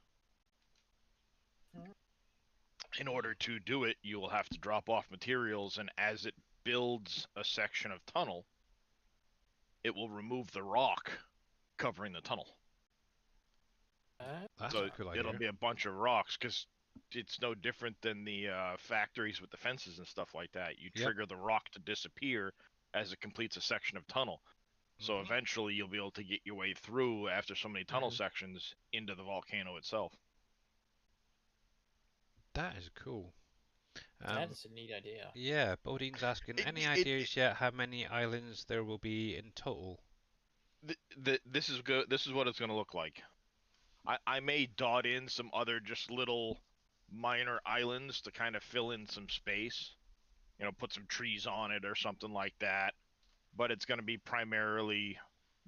In order to do it, you will have to drop off materials, and as it builds a section of tunnel, it will remove the rock covering the tunnel. That's So a cool it'll idea. be a bunch of rocks, because it's no different than the factories with the fences and stuff like that. You Yep. trigger the rock to disappear as it completes a section of tunnel. So Mhm. eventually you'll be able to get your way through after so many tunnel sections into the volcano itself. That is cool. That is a neat idea. Yeah, Bodine's asking, any ideas yet how many islands there will be in total? This is good. This is what it's going to look like. I may dot in some other just little minor islands to kind of fill in some space. You know, put some trees on it or something like that. But it's going to be primarily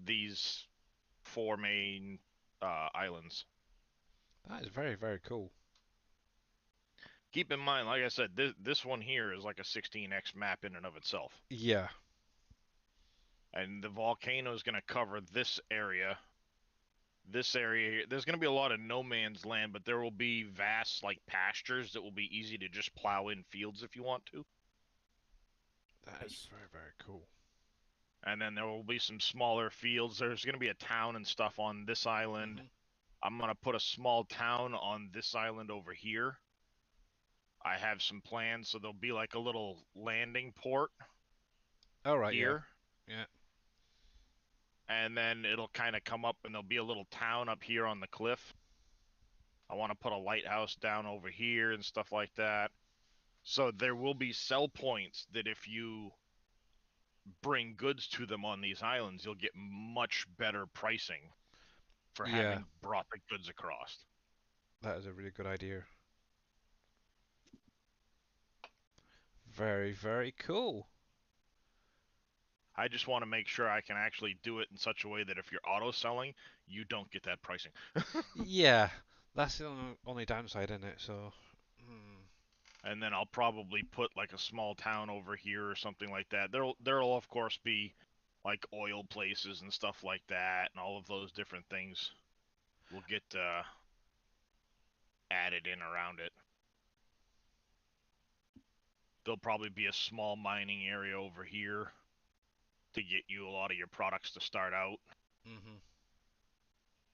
these 4 main islands. That is very, very cool. Keep in mind, like I said, this one here is like a 16x map in and of itself. Yeah. And the volcano is going to cover this area. This area, there's going to be a lot of no man's land, but there will be vast like pastures that will be easy to just plow in fields if you want to. That is very, very cool. And then there will be some smaller fields. There's going to be a town and stuff on this island. I'm going to put a small town on this island over here. I have some plans, so there'll be like a little landing port. All right. Here. Yeah. And then it'll kind of come up and there'll be a little town up here on the cliff. I want to put a lighthouse down over here and stuff like that. So there will be sell points that if you bring goods to them on these islands, you'll get much better pricing for having brought the goods across. That is a really good idea. Very, very cool. I just want to make sure I can actually do it in such a way that if you're auto selling, you don't get that pricing. Yeah, that's the only downside in it. So. And then I'll probably put like a small town over here or something like that. There'll of course be like oil places and stuff like that, and all of those different things will get added in around it. There'll probably be a small mining area over here to get you a lot of your products to start out.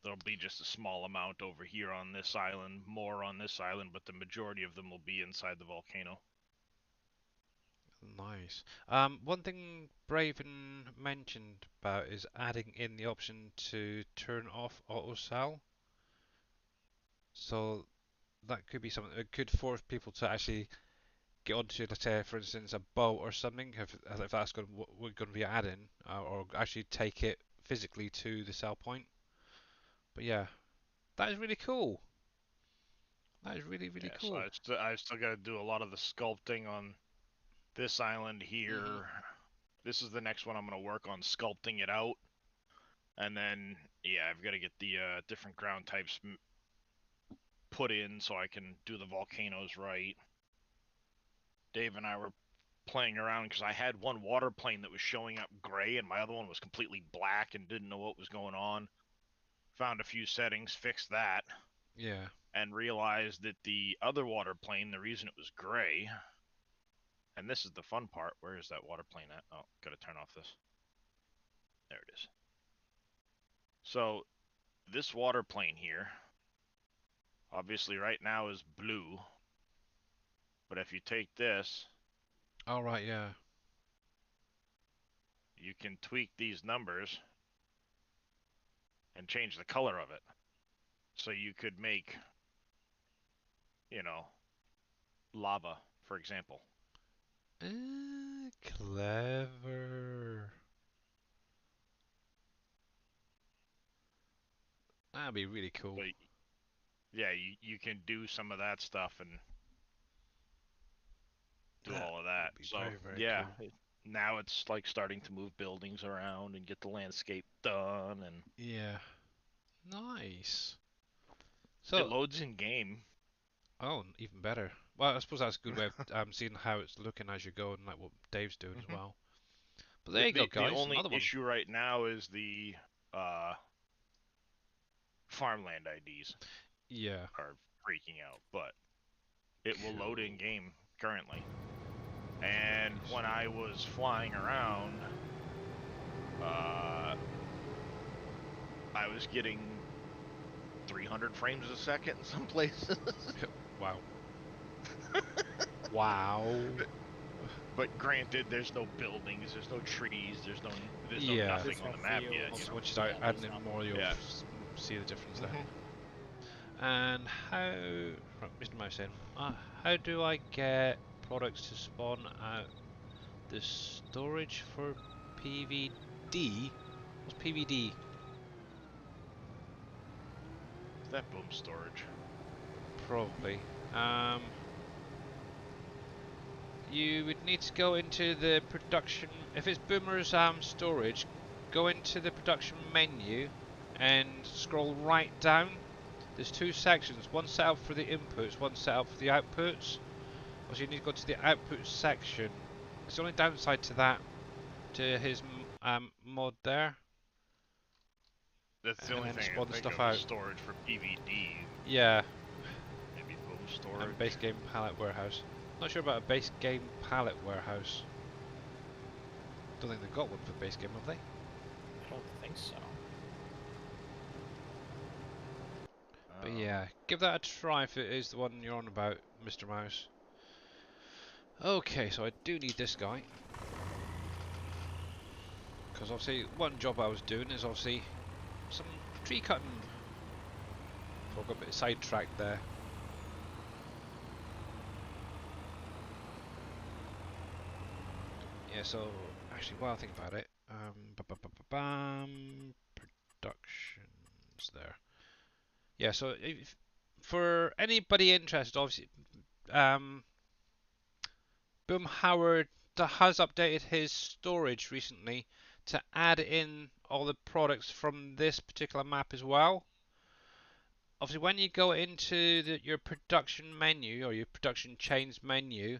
There'll be just a small amount over here on this island, more on this island, but the majority of them will be inside the volcano. Nice. One thing Braven mentioned about is adding in the option to turn off auto sell. So that could be something that could force people to actually get onto, let's say, for instance, a boat or something, if that's going to be added, or actually take it physically to the sell point. But yeah, that is really cool. That is really, really cool. So I still got to do a lot of the sculpting on this island here. This is the next one I'm going to work on, sculpting it out. And then, yeah, I've got to get the different ground types put in so I can do the volcanoes right. Dave and I were playing around because I had one water plane that was showing up gray and my other one was completely black and didn't know what was going on. Found a few settings, fixed that. Yeah. And realized that the other water plane, the reason it was gray, and this is the fun part, where is that water plane at? Oh, gotta turn off this. There it is. So, this water plane here, obviously right now is blue, but if you take this... Oh, right, yeah. You can tweak these numbers and change the color of it. So you could make, you know, lava, for example. Clever. That'd be really cool. But yeah, you can do some of that stuff and do all of that. So very, very yeah, cool. now it's like starting to move buildings around and get the landscape done and yeah, nice. So it loads in game. Oh, even better. Well, I suppose that's a good way of seeing how it's looking as you go, and like what Dave's doing as well. But there you go, guys. The only Another one. issue right now is the farmland IDs Yeah. are freaking out, but it will load in game currently. And when I was flying around, I was getting 300 frames a second in some places. Wow. Wow. But granted, there's no buildings, there's no trees, there's no Yeah. nothing There's on no the map fields. yet. Once, You know? once you start Yeah, adding there's in nothing. more, you'll Yeah. see the difference there. Mhm. And how, right, Mr. Mouse in, how do I get products to spawn out the storage for PVD? What's PVD? Is that boom storage? Probably. You would need to go into the production, if it's Boomer's storage, go into the production menu and scroll right down. There's two sections, one set up for the inputs, one set up for the outputs. Also you need to go to the output section. It's the only downside to that, to his mod there. That's the And only then thing I spawn the think stuff of out. is storage for PVD. Yeah, Maybe boom storage. and base game pallet warehouse. Not sure about a base game pallet warehouse. Don't think they've got one for base game, have they? I don't think so. But yeah, give that a try if it is the one you're on about, Mr. Mouse. Okay, so I do need this guy. Because obviously, one job I was doing is obviously some tree cutting. So I got a bit sidetracked there. Yeah, so actually, while I think about it, productions there. Yeah, so if, for anybody interested, obviously, Boom Howard has updated his storage recently to add in all the products from this particular map as well. Obviously, when you go into your production menu or your production chains menu,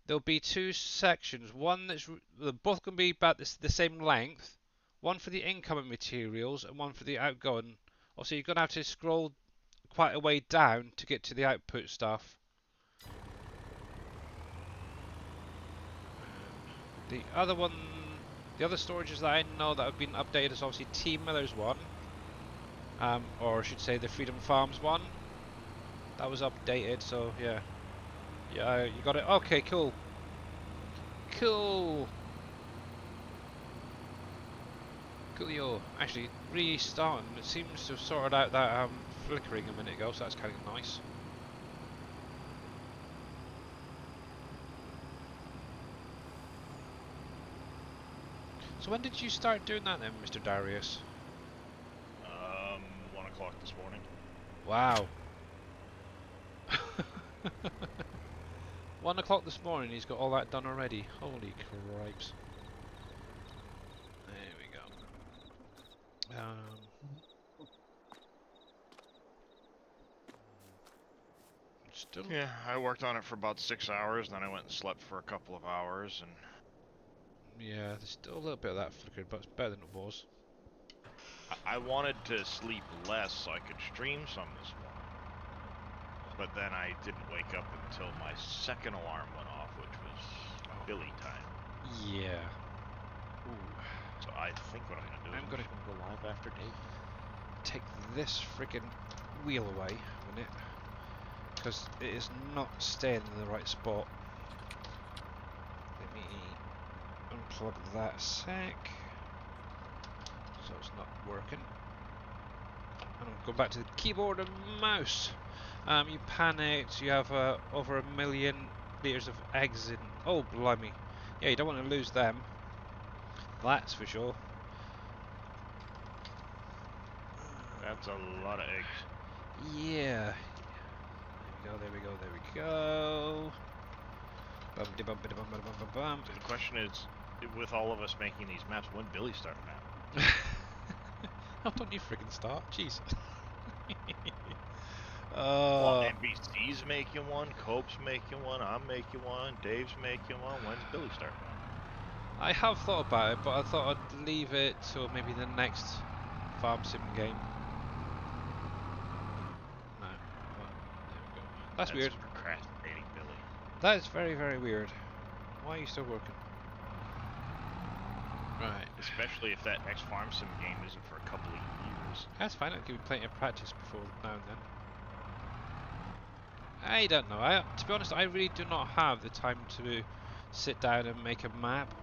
there'll be two sections. One they're both going to be about the same length. One for the incoming materials and one for the outgoing. Also, you're going to have to scroll quite a way down to get to the output stuff. The other one, the other storages that I know that have been updated is obviously T Miller's one, or I should say the Freedom Farms one. That was updated, so yeah, yeah, you got it. Okay, cool, cool, coolio. Actually, restarting. It seems to have sorted out that flickering a minute ago, so that's kind of nice. So when did you start doing that then, Mr. Darius? 1 o'clock this morning. Wow. 1 o'clock this morning, he's got all that done already. Holy cripes. There we go. Still. Yeah, I worked on it for about 6 hours, then I went and slept for a couple of hours, and Yeah, there's still a little bit of that flickering, but it's better than it was. I wanted to sleep less so I could stream some this morning. But then I didn't wake up until my second alarm went off, which was Billy time. Yeah. Ooh. So I think what I'm gonna do is I'm I'm gonna just gonna go live after Dave. take this freaking wheel away a minute, because it is not staying in the right spot. Let me unplug that a sec. So it's not working. And I'm going back to the keyboard and mouse. You panicked. You have over 1 million liters of eggs in. Oh, blimey. Yeah, you don't want to lose them. That's for sure. That's a lot of eggs. Yeah. There we go, there we go. Bumpty bumpty bum bum bum bum. The question is, with all of us making these maps, when Billy start a map? Oh, don't you friggin' start. Jeez. Well, NBC's making one, Cope's making one, I'm making one, Dave's making one. When's Billy start one? I have thought about it, but I thought I'd leave it till maybe the next farm sim game. No. Well, there we go. That's weird. Procrastinating, Billy. That is very, very weird. Why are you still working? Right. Especially if that next farm sim game isn't for a couple of years. That's fine. I'll give you plenty of practice before now and then. I don't know. To be honest, I really do not have the time to sit down and make a map.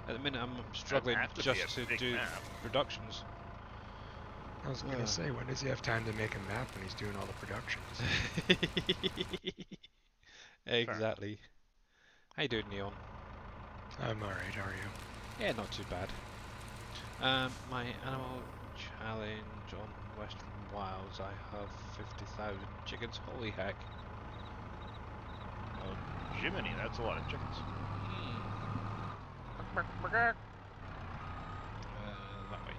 At the minute, I'm struggling Doesn't have to be just a to big do map. productions. I was gonna say, when does he have time to make a map when he's doing all the productions? Exactly. How you doing, Neon? I'm alright, how are you? Yeah, not too bad. My animal challenge on Western Wilds, I have 50,000 chickens. Holy heck. Oh, Jiminy, that's a lot of chickens. That way.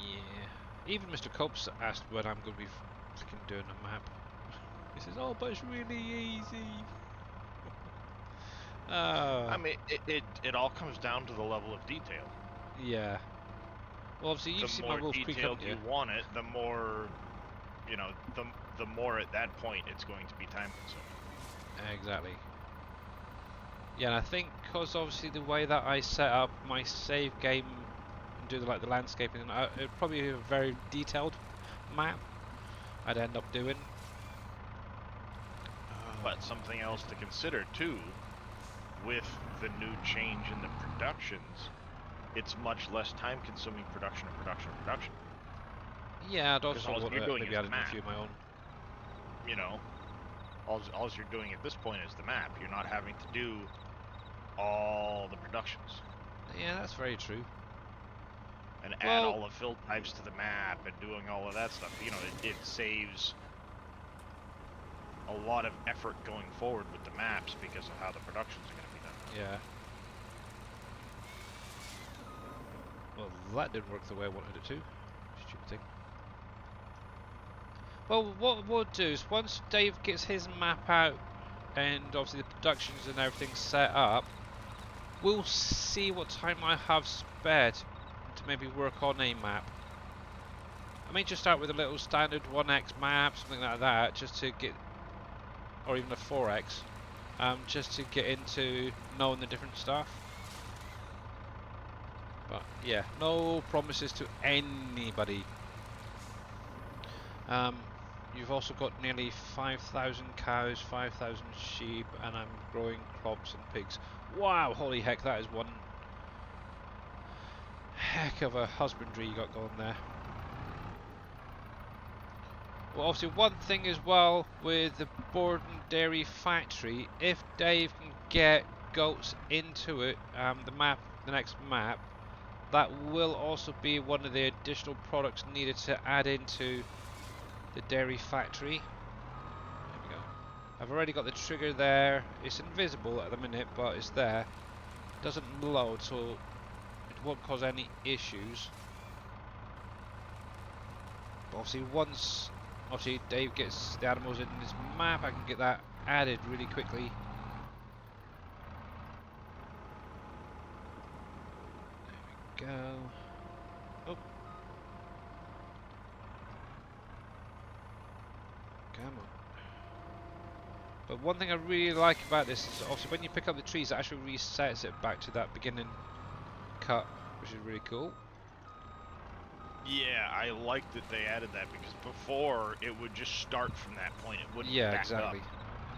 Yeah. Even Mr. Copes asked when I'm going to be freaking doing a map. He says, "Oh, but it's really easy." I mean, it all comes down to the level of detail. Yeah. Well, obviously you've The seen my more Wolf Creek, detailed haven't you? you want it, the more, you know, the more at that point it's going to be time consuming. Exactly. Yeah, and I think because obviously the way that I set up my save game and do the landscaping, it'd probably be a very detailed map I'd end up doing. But something else to consider too, with the new change in the productions, it's much less time consuming production. Yeah, I'd Because also all want you're to doing maybe is add in a map. few of my own. You know, all you're doing at this point is the map. You're not having to do all the productions Yeah, that's very true. and Well- add all the fill types to the map and doing all of that stuff. You know, it saves a lot of effort going forward with the maps because of how the productions are going to be done. Yeah. Well, that didn't work the way I wanted it to. Stupid thing. Well, what we'll do is once Dave gets his map out and obviously the productions and everything set up, we'll see what time I have spared to maybe work on a map. I may just start with a little standard 1x map, something like that, just to get, or even a 4x, just to get into knowing the different stuff. But yeah, no promises to anybody. You've also got nearly 5,000 cows, 5,000 sheep, and I'm growing crops and pigs. Wow, holy heck, that is one heck of a husbandry you got going there. Well, obviously one thing as well with the Borden Dairy Factory, if Dave can get goats into it, the next map, that will also be one of the additional products needed to add into the dairy factory. There we go. I've already got the trigger there. It's invisible at the minute, but it's there. Doesn't load, so it won't cause any issues. But obviously once Dave gets the animals in this map, I can get that added really quickly. There we go. Oh. Come on. But one thing I really like about this is obviously when you pick up the trees, it actually resets it back to that beginning cut, which is really cool. Yeah, I like that they added that because before it would just start from that point. It wouldn't Yeah, back exactly. up.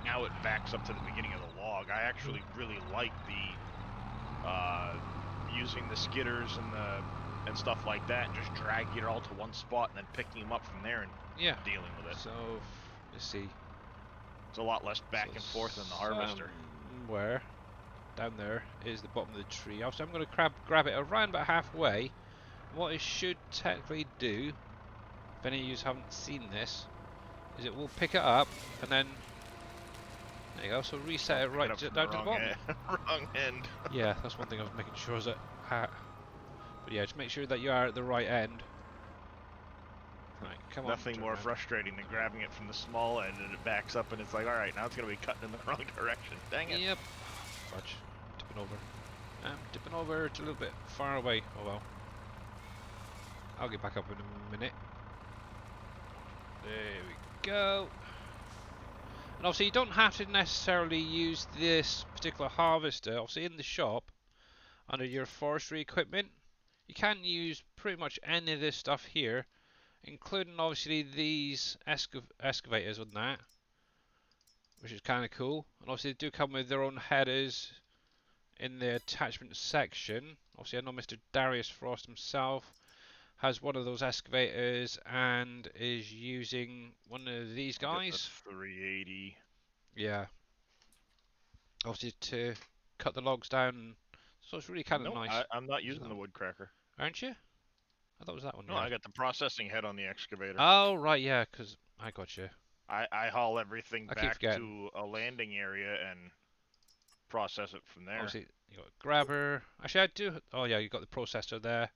Now it backs up to the beginning of the log. I actually really like the using the skidders and stuff like that, and just dragging it all to one spot and then picking them up from there and dealing with it. So let's see. It's a lot less back and forth than the harvester. Somewhere down there is the bottom of the tree. Also, I'm going to grab it around about halfway. What it should technically do, if any of you haven't seen this, is it will pick it up and then there you go. So reset it right down to the bottom. Wrong end. Yeah, that's one thing I was making sure is that. But yeah, just make sure that you are at the right end. Right, come on. Nothing turn more around. frustrating than grabbing it from the small end and it backs up and it's like, alright, now it's going to be cutting in the wrong direction. Dang it. Yep. Fudge. dipping over. I'm dipping over. It's a little bit far away. Oh well. I'll get back up in a minute. There we go. And obviously you don't have to necessarily use this particular harvester. Obviously in the shop, under your forestry equipment, you can use pretty much any of this stuff here, including obviously these excavators on that, which is kind of cool. And obviously they do come with their own headers in the attachment section. Obviously I know Mr. Darius Frost himself has one of those excavators and is using one of these guys. 380. Yeah. Obviously to cut the logs down. So it's really kind of No, nice. I'm not using the woodcracker. Aren't you? I thought it was that one. No, you I had. got the processing head on the excavator. Oh right, yeah, because I got you. I haul everything I keep back forgetting. to a landing area and process it from there. Obviously you got a grabber. Actually I do. Oh yeah, you got the processor there.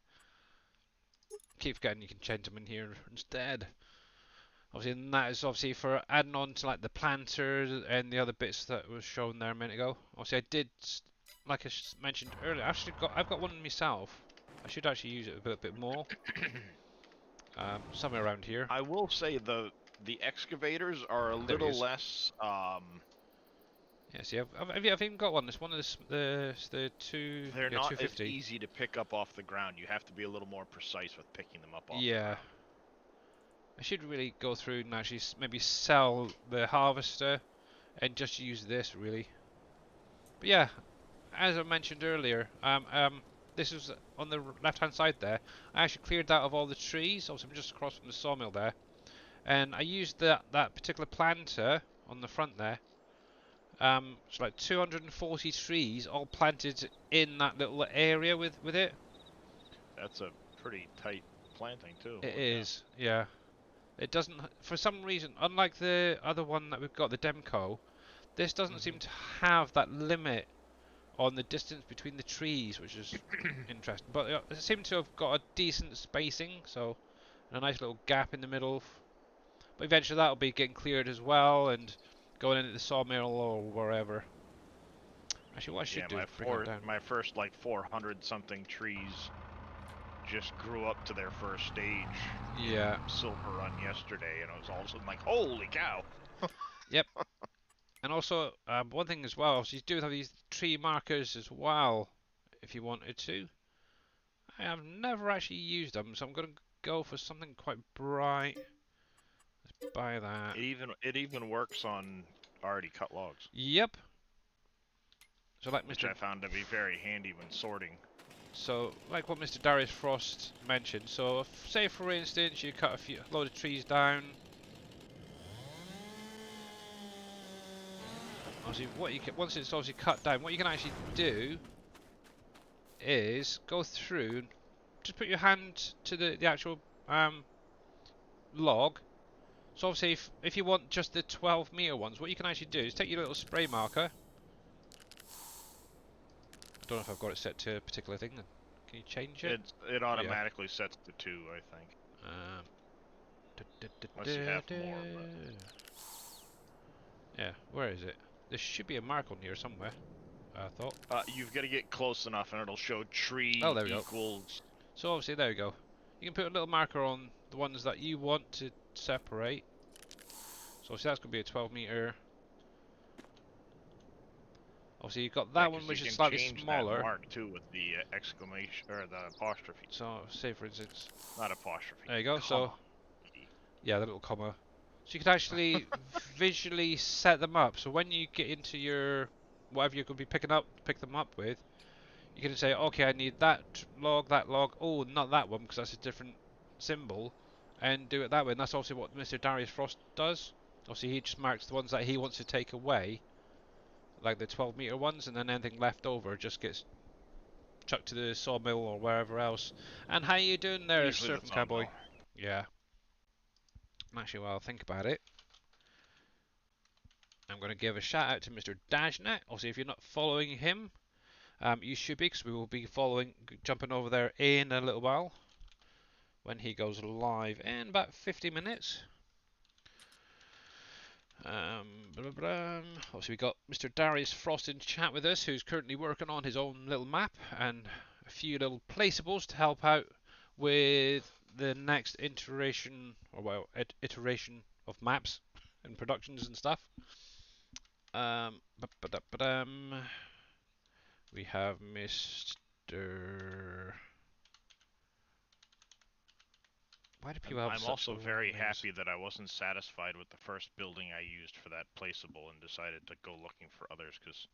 Keep forgetting you can change them in here instead. Obviously, and that is obviously for adding on to like the planters and the other bits that was shown there a minute ago. Obviously, I did, like I mentioned earlier, I've got one myself. I should actually use it a bit more. Somewhere around here. I will say the excavators are a There he little is. less. Yeah, see, I've even got one. It's one of the two. They're Yeah, not as 250. easy to pick up off the ground. You have to be a little more precise with picking them up off the Yeah. ground. I should really go through and actually maybe sell the harvester and just use this really. But yeah, as I mentioned earlier, this was on the left-hand side there. I actually cleared that of all the trees. Obviously, I'm just across from the sawmill there, and I used that particular planter on the front there. It's like 240 trees all planted in that little area with it. That's a pretty tight planting too. It Holy cow. is, yeah. It doesn't, for some reason, unlike the other one that we've got, the Demco, this doesn't seem to have that limit on the distance between the trees, which is interesting. But it seems to have got a decent spacing, so a nice little gap in the middle. But eventually that'll be getting cleared as well and going into the sawmill or wherever. Actually, what I should do is bring it down. My first like 400 something trees just grew up to their first stage. Yeah. SilverRun yesterday, and it was all of a sudden like, holy cow! Yep. And also, one thing as well, so you do have these tree markers as well, if you wanted to. I have never actually used them, so I'm going to go for something quite bright. Let's buy that. It even works on already cut logs. Yep. So like Which I found to be very handy when sorting. So like what Mr. Darius Frost mentioned. So if, say for instance you cut a load of trees down. Obviously, once it's obviously cut down, what you can actually do is go through, just put your hand to the actual log. So obviously, if you want just the 12-meter ones, what you can actually do is take your little spray marker. I don't know if I've got it set to a particular thing. Can you change it? It automatically sets to 2, I think. Unless you have more. Yeah, where is it? There should be a mark on here somewhere, I thought. You've got to get close enough and it'll show tree there we go. equals. So obviously, there we go. You can put a little marker on the ones that you want to separate. So obviously that's going to be a 12-meter. Obviously you've got that one which is slightly smaller. That mark too with the exclamation or the apostrophe. So say for instance. Not apostrophe. There you go. Comma. So yeah, the little comma. So you can actually visually set them up. So when you get into your whatever you're going to be pick them up with, you can say, okay, I need that log. Oh, not that one because that's a different symbol, and do it that way. And that's obviously what Mr. Darius Frost does. Obviously, he just marks the ones that he wants to take away, like the 12-meter ones, and then anything left over just gets chucked to the sawmill or wherever else. And how you doing there, Usually Surfing Cowboy? Yeah. Actually, while I think about it, I'm going to give a shout out to Mr. Dashnet. Obviously, if you're not following him, you should be, because we will be jumping over there in a little while when he goes live in about 50 minutes. Obviously we got Mr. Darius Frost in chat with us, who's currently working on his own little map and a few little placeables to help out with the next iteration, or well, iteration of maps and productions and stuff. We have Mr. Why do people have I'm such also long very names? happy that I wasn't satisfied with the first building I used for that placeable and decided to go looking for others because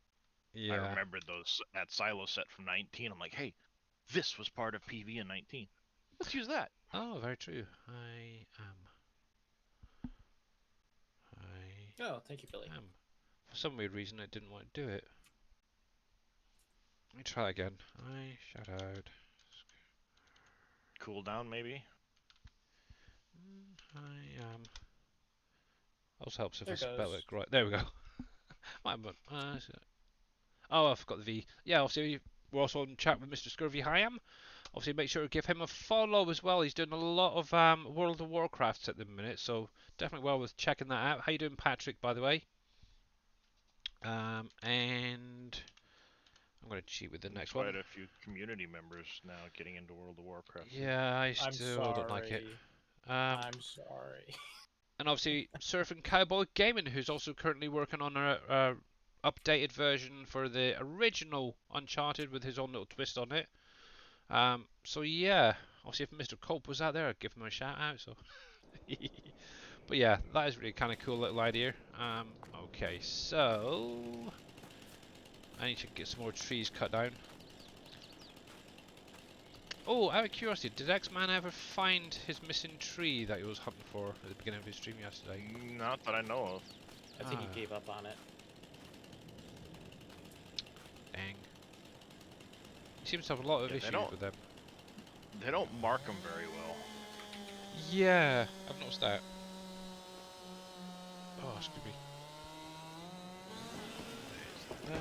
I Yeah. remembered that silo set from 19. I'm like, hey, this was part of PV in 19. Let's use that. Oh, very true. Oh, thank you, Billy. For some weird reason, I didn't want to do it. Let me try again. Shout out. Cool down, maybe? I am. Also helps if There I spell goes. it right. There we go. Oh, I forgot the V. Yeah, obviously we're also in chat with Mr. Scurvy Hyam. Obviously, make sure to give him a follow as well. He's doing a lot of World of Warcrafts at the minute, so definitely well worth checking that out. How you doing, Patrick? By the way. And I'm going to cheat with the next one. Quite a few community members now getting into World of Warcraft. Yeah, I I'm still don't like it. sorry. I'm sorry. And obviously, Surfing Cowboy Gaming, who's also currently working on a updated version for the original Uncharted with his own little twist on it. So yeah, obviously if Mr. Culp was out there, I'd give him a shout out. So, but yeah, that is really kind of cool little idea. Okay, so I need to get some more trees cut down. Oh, out of curiosity, did X-Man ever find his missing tree that he was hunting for at the beginning of his stream yesterday? Not that I know of. I think he gave up on it. Dang. He seems to have a lot of issues with them. They don't mark them very well. Yeah, I've noticed that. Oh, Scooby. There's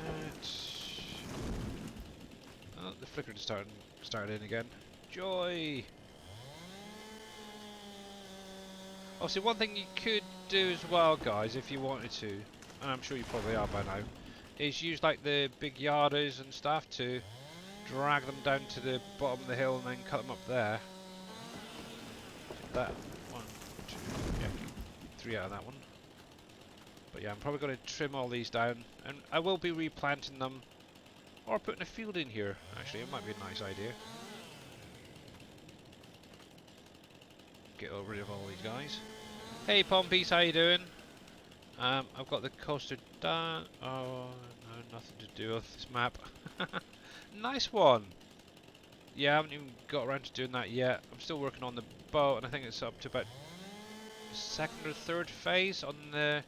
that. Oh, the flicker just started in again. Joy! Obviously, one thing you could do as well, guys, if you wanted to, and I'm sure you probably are by now, is use like the big yarders and stuff to drag them down to the bottom of the hill and then cut them up there. That 1, 2, yeah, 3 out of that one. But yeah, I'm probably going to trim all these down, and I will be replanting them, or putting a field in here. Actually, it might be a nice idea. Get rid of all these guys. Hey Pompies, how you doing? I've got the coaster done. Oh no, nothing to do with this map. Nice one. Yeah, I haven't even got around to doing that yet. I'm still working on the boat, and I think it's up to about the 2nd or 3rd phase on the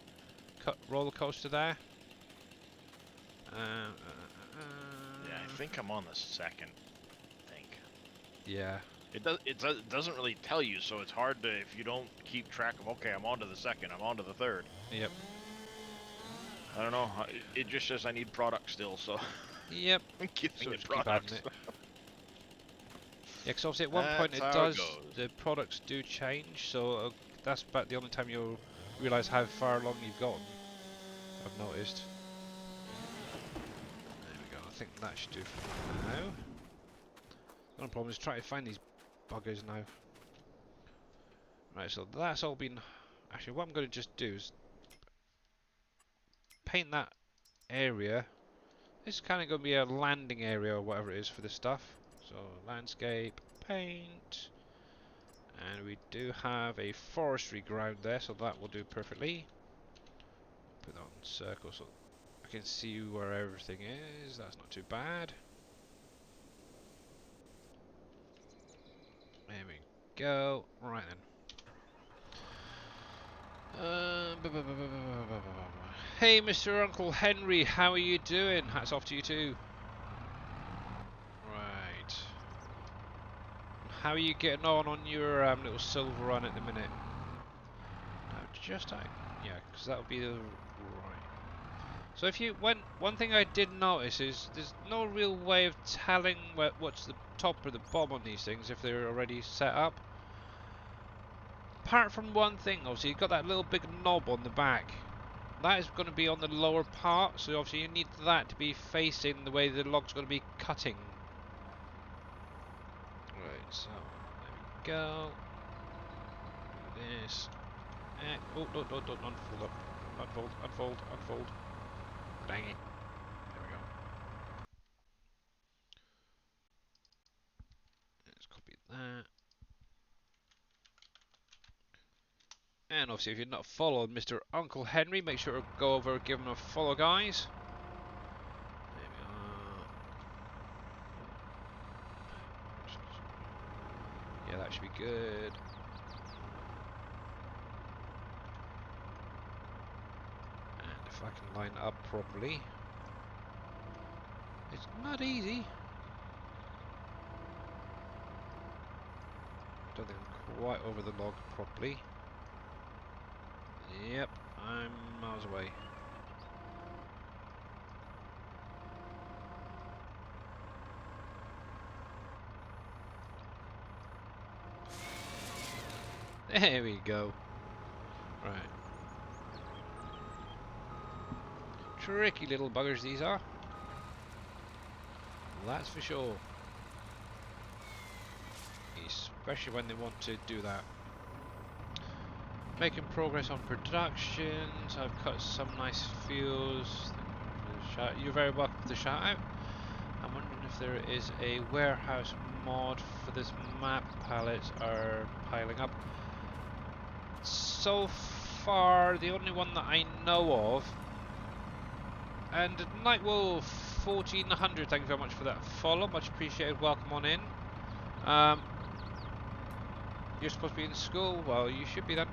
roller coaster there. Yeah, I think I'm on the 2nd. I think. Yeah. It doesn't really tell you, so it's hard to, if you don't keep track of, okay, I'm on to the 2nd, I'm on to the 3rd. Yep. I don't know. It just says I need product still, so. Yep. I'm giving So it just keep products. adding it. Yeah, because obviously at one point it That's how it does, goes. the products do change, so that's about the only time you'll realise how far along you've gotten, I've noticed. There we go, I think that should do for now. The only problem is trying to find these buggers now. Right, so that's all been... Actually, what I'm going to just do is paint that area. This is kind of going to be a landing area or whatever it is for this stuff. So, landscape, paint, and we do have a forestry ground there, so that will do perfectly. Put that on circle so I can see where everything is. That's not too bad. There we go. Right then. Hey, Mr. Uncle Henry, how are you doing? Hats off to you too. Right. How are you getting on your little SilverRun at the minute? Yeah, because that'll be the right. So if you one thing I did notice is there's no real way of telling what's the top or the bottom on these things if they're already set up. Apart from one thing, obviously you've got that little big knob on the back. that is going to be on the lower part, so obviously you need that to be facing the way the log's going to be cutting. Right, so there we go. Do this. Oh, don't unfold up. Unfold. Dang it. There we go. Let's copy that. And obviously, if you're not followed Mr. Uncle Henry, make sure to go over and give him a follow, guys. There we are. Yeah, that should be good. And if I can line it up properly. It's not easy. I don't think I'm quite over the log properly. Yep, I'm miles away. There we go. Right. Tricky little buggers these are. That's for sure. Especially when they want to do that. Making progress on productions. I've cut some nice fuels. You're very welcome to the shout out. I'm wondering if there is a warehouse mod for this map. Pallets are piling up. So far, the only one that I know of. And Nightwolf 1400, thank you very much for that follow. Much appreciated. Welcome on in. You're supposed to be in school. Well, you should be then.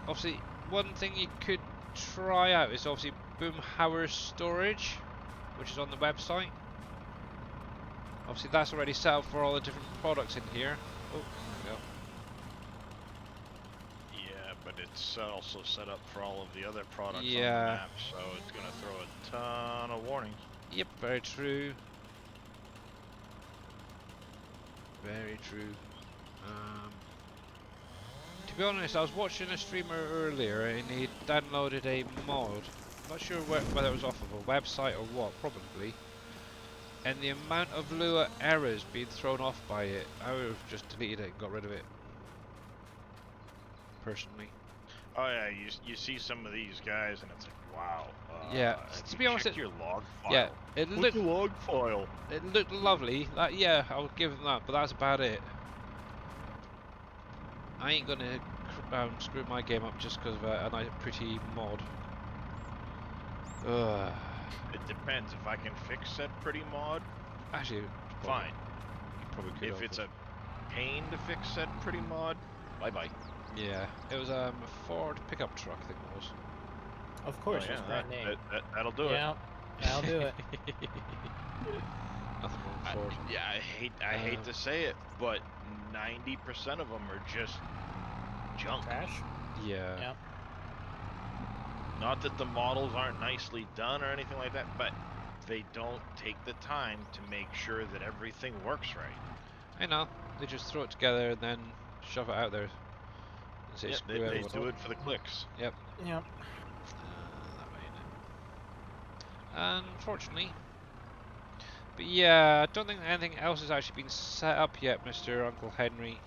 Obviously, one thing you could try out is obviously Boomhauer Storage, which is on the website. Obviously, that's already set up for all the different products in here. Oh, there we go. Yeah, but it's also set up for all of the other products on the Yeah. map, so it's gonna throw a ton of warnings. Yep, very true. Very true. To be honest, I was watching a streamer earlier and he downloaded a mod. I'm not sure whether it was off of a website or what, probably. And the amount of Lua errors being thrown off by it, I would have just deleted it and got rid of it. Personally. Oh yeah, you see some of these guys and it's like, wow. Yeah, have to you be honest, checked your log file? Yeah, it What's looked the log file? It looked lovely. Yeah, I'll give them that, but that's about it. I ain't gonna screw my game up just because of a nice, pretty mod. Ugh. It depends. If I can fix that pretty mod, Actually, fine. You probably could. If it's a pain to fix that pretty mod, bye bye. Yeah, it was a Ford pickup truck, I think it was. Of course, Oh, it's yeah, brand name. that'll do Yeah, that'll do it. Nothing wrong with Ford. Yeah, I hate to say it, but 90% of them are just junk. Trash? Yeah. Yeah. Not that the models aren't nicely done or anything like that, but they don't take the time to make sure that everything works right. I know. They just throw it together and then shove it out there. And say Yeah, screw they everyone. do it for the clicks. Yep. Yep. That way, innit? Unfortunately. But yeah, I don't think anything else has actually been set up yet, Mr. Uncle Henry.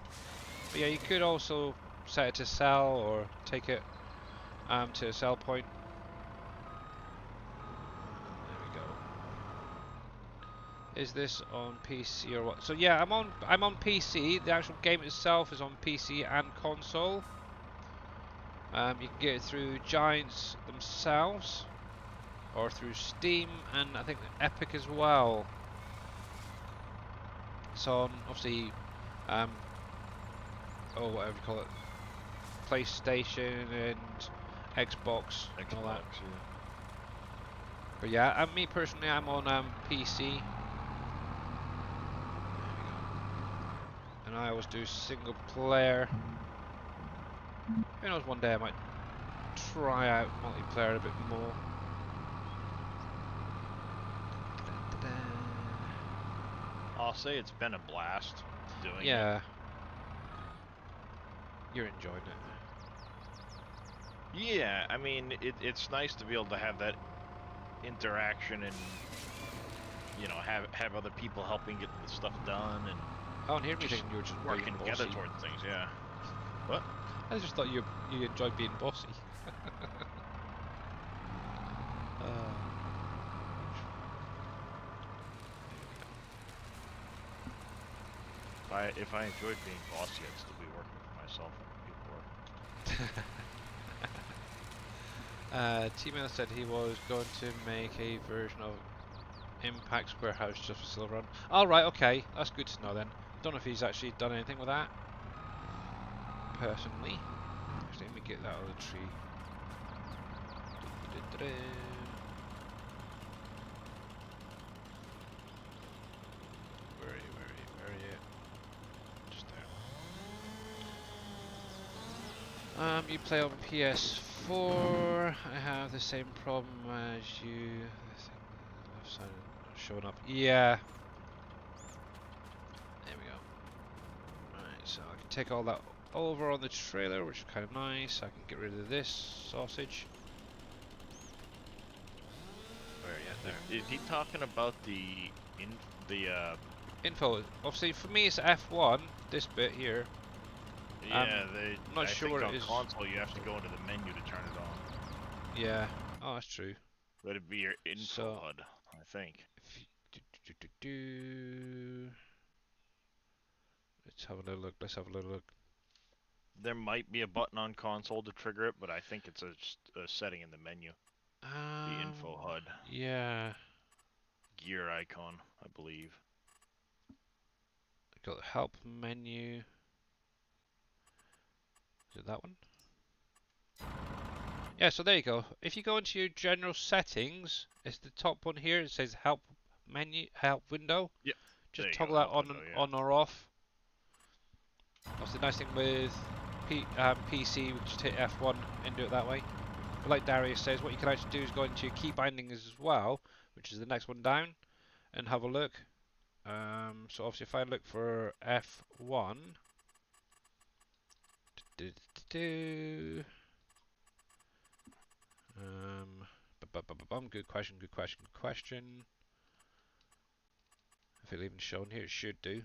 But yeah, you could also set it to sell or take it to a sell point. There we go. Is this on PC or what? So yeah, I'm on PC. The actual game itself is on PC and console. You can get it through Giants themselves, or through Steam, and I think Epic as well. So obviously, whatever you call it, PlayStation and Xbox and all that. Yeah. But yeah, me personally, I'm on PC. And I always do single player. Who knows, one day I might try out multiplayer a bit more. I'll say it's been a blast doing it. Yeah. You're enjoying it. Yeah, I mean, it's nice to be able to have that interaction and, you know, have other people helping get the stuff done and Oh, and here me just thinking you were just working being together bossy. towards things. Yeah. What? I just thought you enjoyed being bossy. If I enjoyed being bossy, I'd still be working for myself when people were. T-Man said he was going to make a version of Impact's Warehouse just for SilverRun. Alright, okay, that's good to know then. Don't know if he's actually done anything with that. Personally. Actually, let me get that other tree. Where are you, where are you, where are you? Just there. You play on PS4. I have the same problem as you. The thing on the left side not showing up. Yeah. There we go. Right, so I can take all that over on the trailer, which is kind of nice. I can get rid of this sausage. Where are you at there? Is he talking about the Info. Obviously, for me, it's F1. This bit here. Yeah, I'm not I sure think what on it is. console you have to go into the menu to turn it on. Yeah. Oh, that's true. That'd be your info So, HUD, I think. If you, let's have a little look. Let's have a little look. There might be a button on console to trigger it, but I think it's just a setting in the menu. The info HUD. Yeah. Gear icon, I believe. Got the help menu. Is it that one? Yeah, so there you go. If you go into your general settings, it's the top one here. It says help menu, help window. Yep. Just toggle that on or off. That's the nice thing with PC, which just hit F1 and do it that way. But like Darius says, what you can actually do is go into your key bindings as well, which is the next one down, and have a look. So obviously if I look for F1, good question, good question, good question. If it'll even show in here, it should do.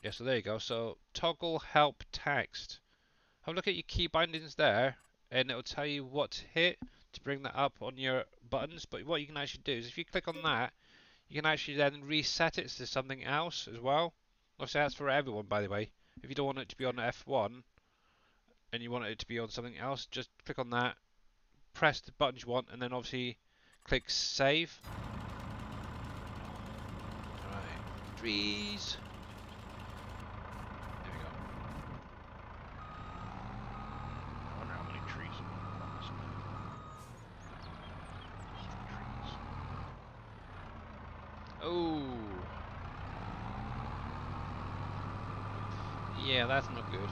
Yeah, so there you go. So toggle help text. Have a look at your key bindings there, and it'll tell you what to hit to bring that up on your buttons. But what you can actually do is if you click on that, you can actually then reset it to something else as well. Obviously that's for everyone, by the way. If you don't want it to be on F1 and you want it to be on something else, just click on that, press the buttons you want, and then obviously click save. Alright, trees. There we go. I wonder how many trees are on this map. Oh. Yeah, that's not good.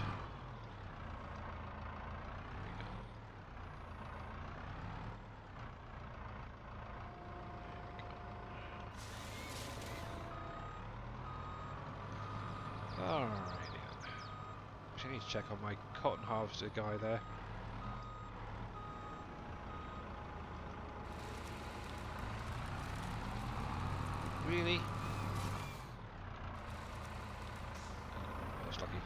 Alrighty. I need to check on my cotton harvester guy there. Really? That's lucky.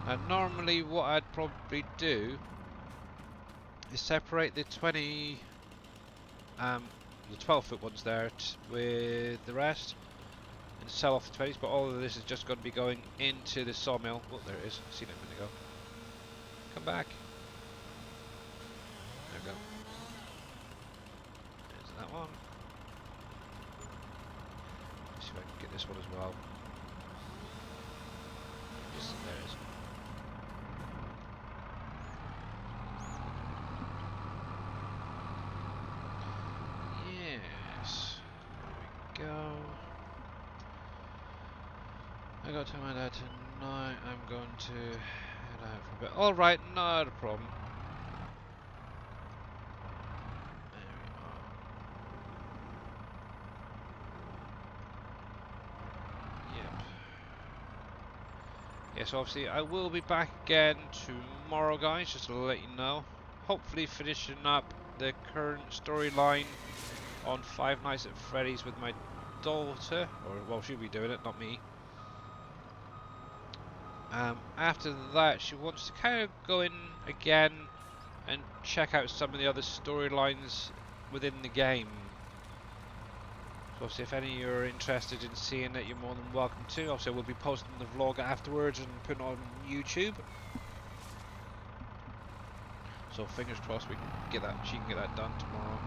And normally what I'd probably do is separate the 12-foot ones there with the rest and sell off the 20s, but all of this is just going to be going into the sawmill. Oh, there it is. I seen it a minute ago. Come back. There we go. There's that one. Let's see if I can get this one as well. Yes, there it is. Yes. There we go. I got to my dad tonight. I'm going to head out for a bit. Alright, not a problem. There we yeah, so obviously I will be back again tomorrow, guys, just to let you know. Hopefully finishing up the current storyline on Five Nights at Freddy's with my daughter, or well, she'll be doing it, not me. After that, she wants to kind of go in again and check out some of the other storylines within the game. So obviously if any of you are interested in seeing it, you're more than welcome to. Obviously we'll be posting the vlog afterwards and putting it on YouTube. So fingers crossed we can get that, she can get that done tomorrow.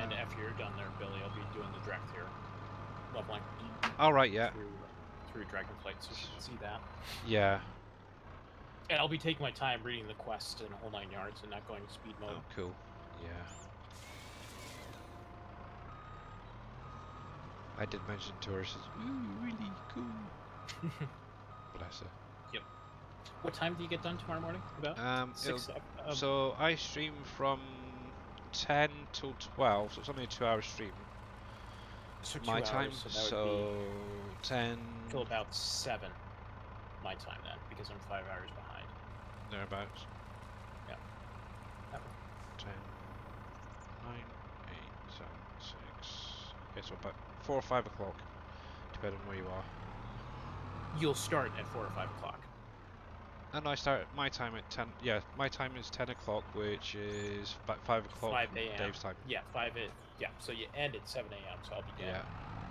And after you're done there, Billy, I'll be doing the direct here. Leveling. Alright, yeah. Through Dragonflight, so you can see that. Yeah. And I'll be taking my time reading the quest in a whole 9 yards and not going speed mode. Oh, cool. Yeah. I did mention to her, she says, ooh, really cool. Bless her. Yep. What time do you get done tomorrow morning? About 6. So I stream from 10 till 12, so it's only a 2-hour stream. So My 2 time, hours, so that so would 10 be till about 7 my time then, because I'm 5 hours behind. thereabouts. Yeah. 10, 9, 8, 7, 6. Okay, so about 4 or 5 o'clock, depending on where you are. You'll start at 4 or 5 o'clock. And I start my time at 10. Yeah, my time is 10 o'clock, which is about 5 o'clock 5 a.m. Dave's time. Yeah, 5 a.m. Yeah, so you end at 7 a.m. So I'll be dead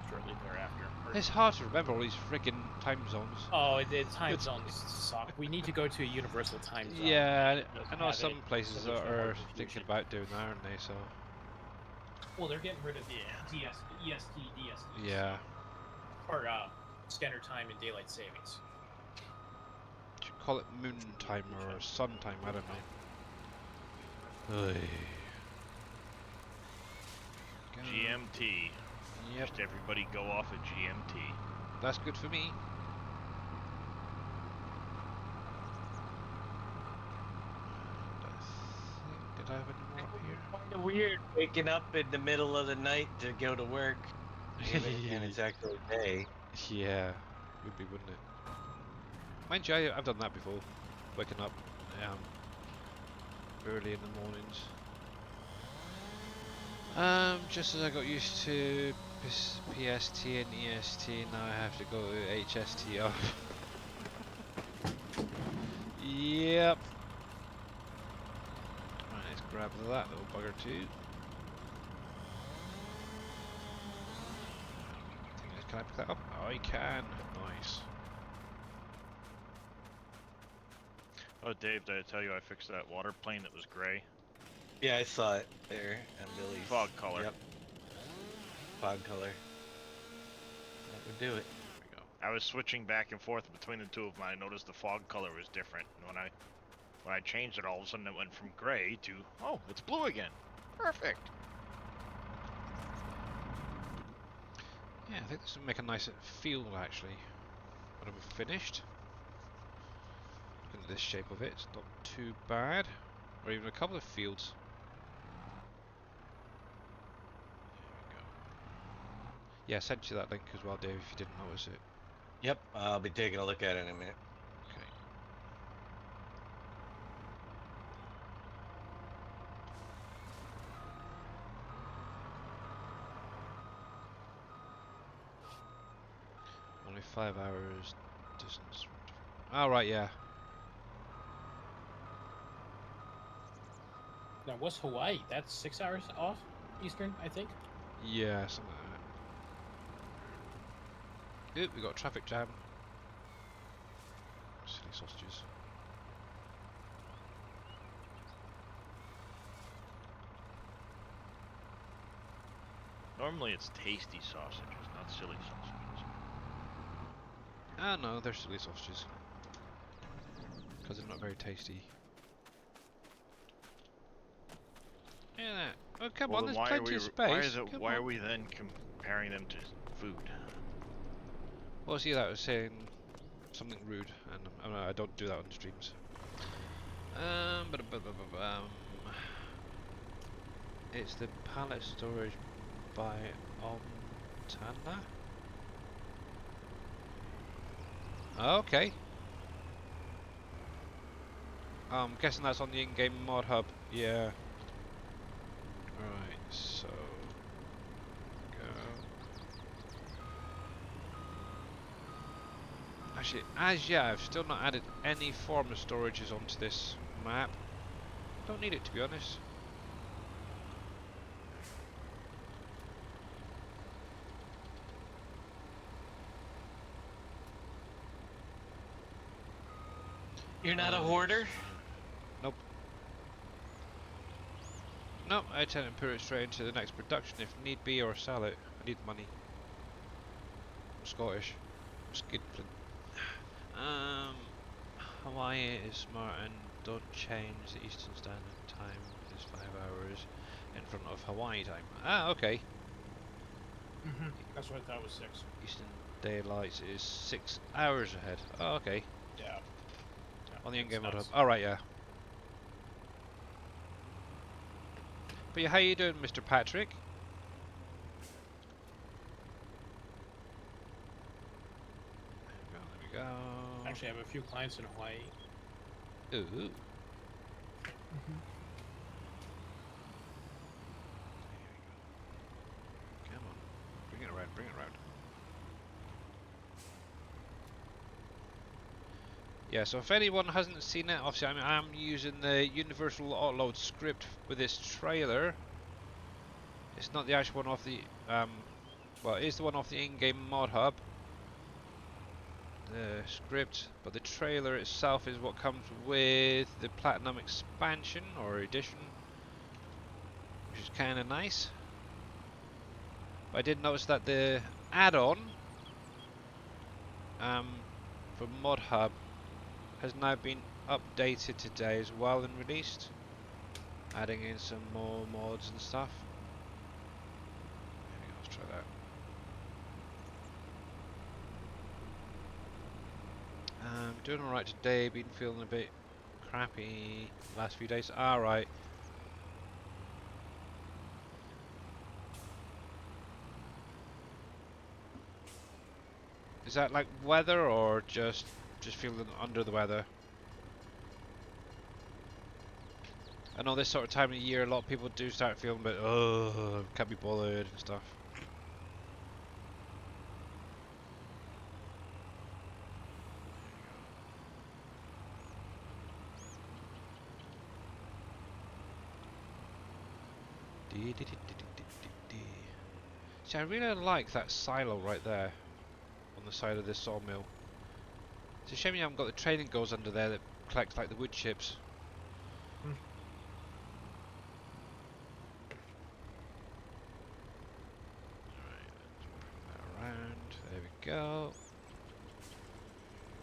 shortly thereafter. It's hard to remember all these friggin' time zones. Oh, the time zones suck. We need to go to a universal time zone. Yeah, I know have some it places so there's no more are confusion. thinking about doing that, aren't they? So Well, they're getting rid of the EST, DST. yeah, Or standard time and daylight savings. should call it moon time or sun time. I don't know. Oy. GMT. Yep, Just everybody go off of GMT. that's good for me. Did I have any more up here? Kind of weird waking up in the middle of the night to go to work, and it's actually day. Yeah, would be, wouldn't it? Mind you, I've done that before, waking up early in the mornings. Just as I got used to PST and EST, now I have to go to HST up. Yep. Right, let's grab that little bugger too. Can I pick that up? Oh, I can. Nice. Oh, Dave, did I tell you I fixed that water plane that was gray? Yeah, I saw it there on Billy's. Fog color. Yep. Fog color. That would do it. There we go. I was switching back and forth between the two of them. I noticed the fog color was different. And when I changed it, all of a sudden it went from gray to, oh, it's blue again. Perfect. Yeah, I think this will make a nice field actually. When I'm finished. Looking at this shape of it, it's not too bad. Or even a couple of fields. There we go. Yeah, I sent you that link as well, Dave, if you didn't notice it. Yep, I'll be taking a look at it in a minute. Okay. Only 5 hours distance. Oh, right, yeah. Now, what's Hawaii? That's 6 hours off Eastern, I think. Yeah, something like that. Oop, we got a traffic jam. Silly sausages. Normally it's tasty sausages, not silly sausages. Ah, no, they're silly sausages. Because they're not very tasty. Yeah, oh, come Well, on, then there's plenty of space. Why are we then comparing them to food? Well, see, that was saying something rude, and I don't do that on streams. It's the pallet storage by Omtana. Okay. I'm guessing that's on the in-game mod hub. Yeah. Right, so go. Actually, as yet, I've still not added any form of storages onto this map. Don't need it, to be honest. You're not a hoarder? Nope. Nope, I tend to put it straight into the next production if need be, or sell it. I need money. I'm Scottish. Skidflint. Hawaii is smart and don't change the Eastern Standard Time. It's 5 hours in front of Hawaii time. Ah, okay. That's what I thought was 6. Eastern Daylight is 6 hours ahead. Oh, okay. Yeah. On the in-game mod hub. nice. Alright, yeah. But yeah, how you doing, Mr. Patrick? There we go. Actually, I have a few clients in Hawaii. Ooh. Come on. Bring it around, bring it around. Yeah, so if anyone hasn't seen it, obviously I'm using the universal autoload script with this trailer. It's not the actual one off the, well, it is the one off the in-game mod hub. The script, but the trailer itself is what comes with the Platinum expansion or edition, which is kind of nice. But I did notice that the add-on for Mod Hub has now been updated today as well and released, adding in some more mods and stuff. Let's try that. Doing alright today, been feeling a bit crappy last few days. Alright. Is that like weather or just feeling under the weather? I know this sort of time of year a lot of people do start feeling a bit, oh, can't be bothered and stuff. See, I really like that silo right there on the side of this sawmill. It's a shame you haven't got the training goes under there that collects like the wood chips. There we go.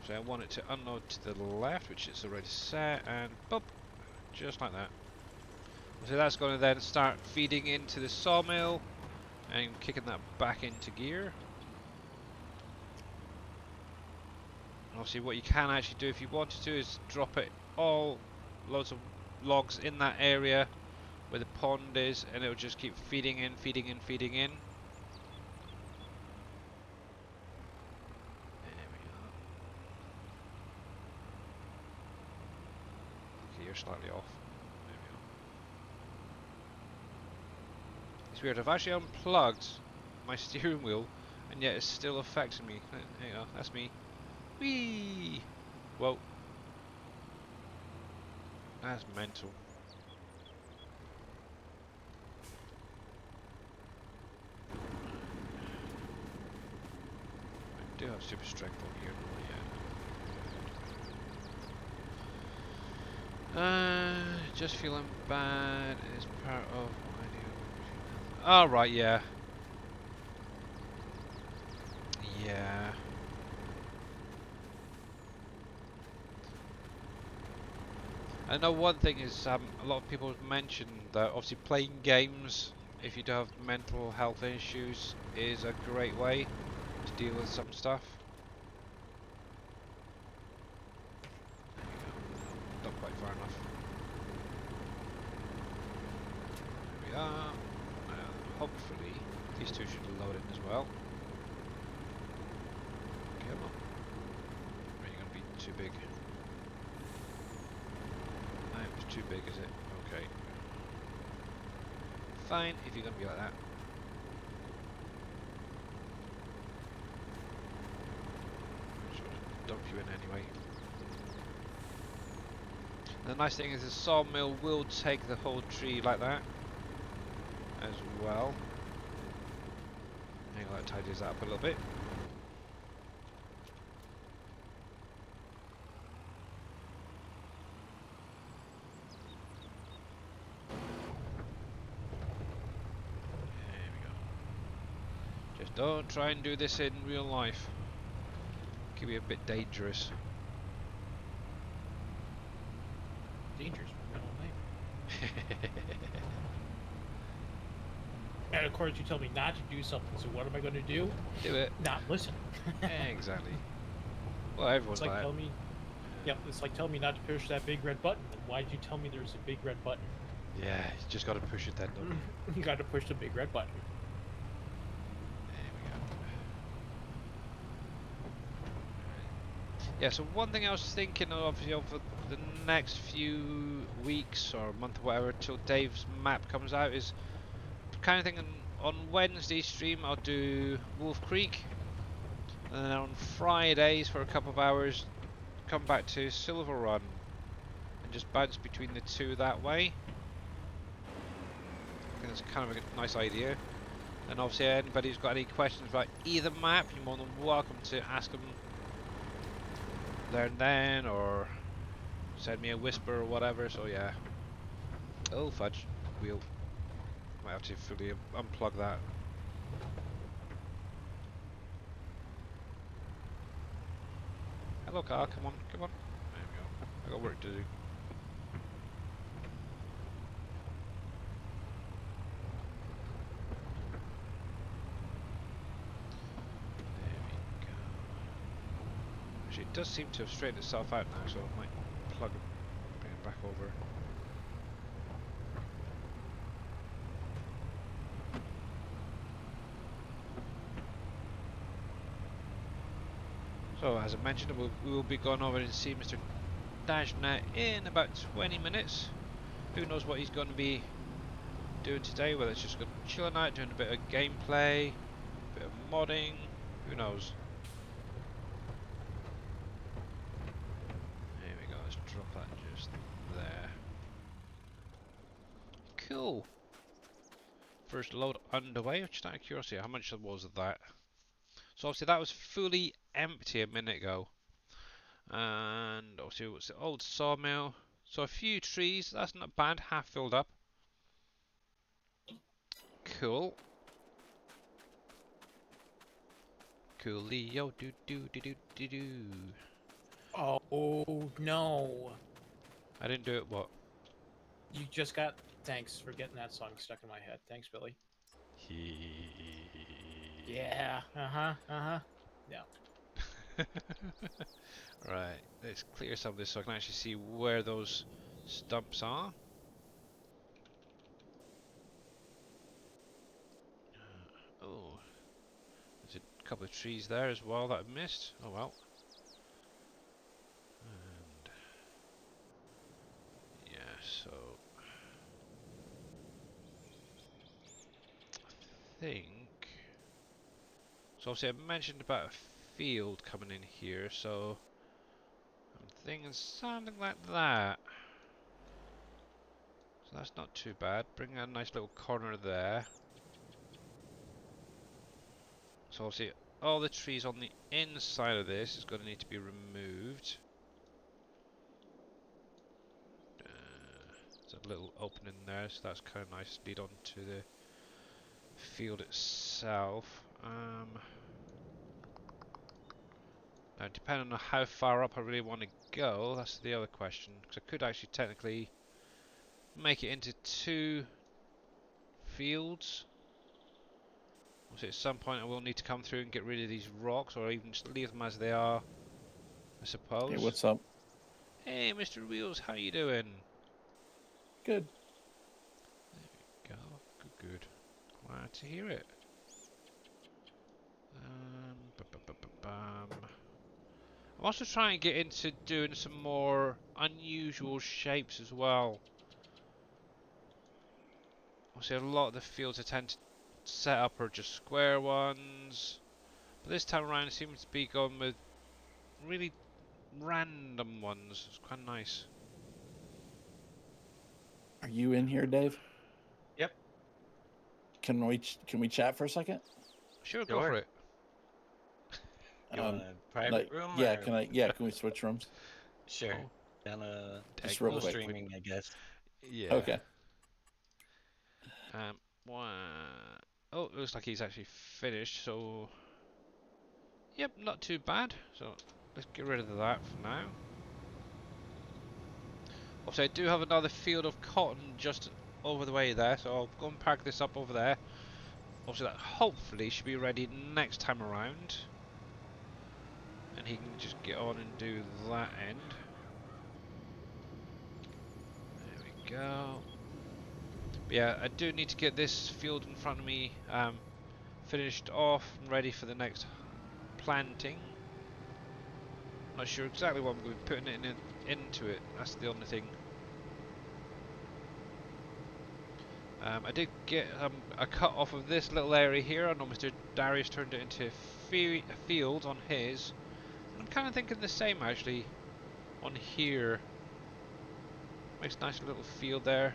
So I want it to unload to the left, which it's already set, and boop, just like that. So that's going to then start feeding into the sawmill and kicking that back into gear. And obviously what you can actually do if you wanted to is drop it all, loads of logs in that area where the pond is, and it'll just keep feeding in, feeding in, feeding in. You're slightly off. There we go. It's weird, I've actually unplugged my steering wheel and yet it's still affecting me. There you go, that's me. Whee! Whoa. That's mental. I do have super strength on here, just feeling bad is part of what I do. Oh, right, yeah. Yeah. I know one thing is a lot of people have mentioned that obviously playing games, if you do have mental health issues, is a great way to deal with some stuff. There you go. Not quite far enough. There we are. Hopefully these two should load in as well. Come on. too big? No, it's too big, is it? Okay. Fine, if you're gonna be like that. Sure, dump you in anyway. The nice thing is the sawmill will take the whole tree like that as well. Hang on, that tidies that up a little bit. There we go. Just don't try and do this in real life. Could be a bit dangerous. Dangerous for middle name. And of course, you tell me not to do something. So what am I going to do? Do it. Not listen. Exactly. Well, everyone's It's like like telling me. Yep, it's like telling me not to push that big red button. Then why did you tell me there's a big red button? yeah, you just got to push it then, don't you? You got to push the big red button. There we go. Yeah, so one thing I was thinking of, obviously, over the next few weeks or month or whatever till Dave's map comes out is kind of thinking on Wednesday stream I'll do Wolf Creek, and then on Fridays for a couple of hours come back to SilverRun and just bounce between the two that way. I think that's kind of a nice idea. And obviously anybody who's got any questions about either map, you're more than welcome to ask them there and then, or send me a whisper or whatever. So yeah. Oh fudge, wheel. Might have to fully unplug that. Hello car, come on, come on. There we go. I got work to do. There we go. Actually, it does seem to have straightened itself out now, so I might plug it, bring it back over. So, as I mentioned, we will be going over and see Mr. Dashnet in about 20 minutes. Who knows what he's going to be doing today, whether it's just going to chilling out, doing a bit of gameplay, a bit of modding, who knows. There we go, let's drop that just there. Cool. First load underway, just out of curiosity, how much was that? So obviously that was fully empty a minute ago. And obviously it was the old sawmill. So a few trees, that's not bad, half filled up. Cool. Coolio do do do do do do. Oh no! I didn't do it, what? You just got. Thanks for getting that song stuck in my head. Thanks, Billy. Yeah. Yeah. Right, let's clear some of this so I can actually see where those stumps are. Oh, there's a couple of trees there as well that I've missed. Oh well. And yeah, so I think. So obviously I mentioned about a field coming in here, so I'm thinking something like that. So that's not too bad. Bring a nice little corner there. So obviously all the trees on the inside of this is going to need to be removed. There's a little opening there, so that's kind of nice. Lead on to the field itself. Now, depending on how far up I really want to go, that's the other question. Because I could actually technically make it into two fields. So at some point I will need to come through and get rid of these rocks, or even just leave them as they are, I suppose. Hey, what's up? Hey, Mr. Wheels, how you doing? Good. There we go. Good, good. Glad to hear it. I'm also trying to get into doing some more unusual shapes as well. Obviously, a lot of the fields I tend to set up are just square ones, but this time around it seems to be going with really random ones. It's quite nice. Are you in here, Dave? Yep. Can we chat for a second? Sure, go Sure. for it. You want a private Like, room? yeah, Or... can we switch rooms? Sure. Oh, Down Just real full quick. streaming, I guess. yeah. Okay. Wha- Oh, it looks like he's actually finished, so... Yep, not too bad. So, let's get rid of that for now. Also, I do have another field of cotton just over the way there, so I'll go and pack this up over there. Also, that hopefully should be ready next time around. And he can just get on and do that end. There we go. But yeah, I do need to get this field in front of me finished off and ready for the next planting. Not sure exactly what I'm going to be putting into it. That's the only thing. I did get a cut off of this little area here. I know Mr. Darius turned it into a field on his. And I'm kind of thinking the same actually on here. Makes a nice little field there.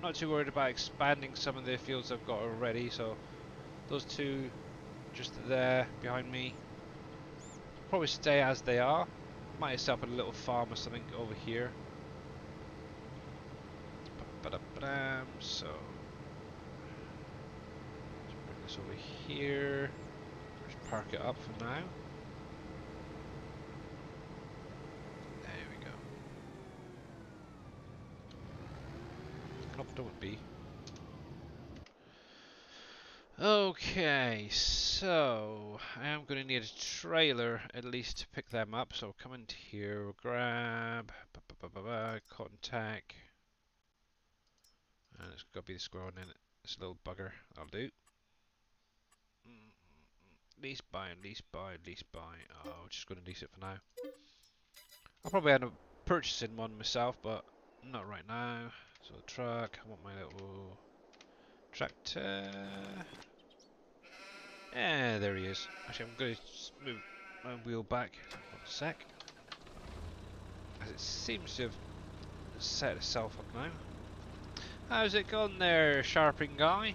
Not too worried about expanding some of the fields I've got already. So those two just there behind me probably stay as they are. Might set up a little farm or something over here. So let's bring this over here. Just park it up for now. There we go. Nope, don't be. Okay, so I am going to need a trailer at least to pick them up. So come into here, we'll grab cotton tack. And it's got to be the square one in it. This little bugger, that'll do. Lease buy, lease buy, lease buy. Oh, just going to lease it for now. I'll probably end up purchasing one myself, but not right now. So the truck, I want my little tractor. Yeah, there he is. Actually, I'm going to move my wheel back. 1 sec. As it seems to have set itself up now. How's it gone there, sharpening guy?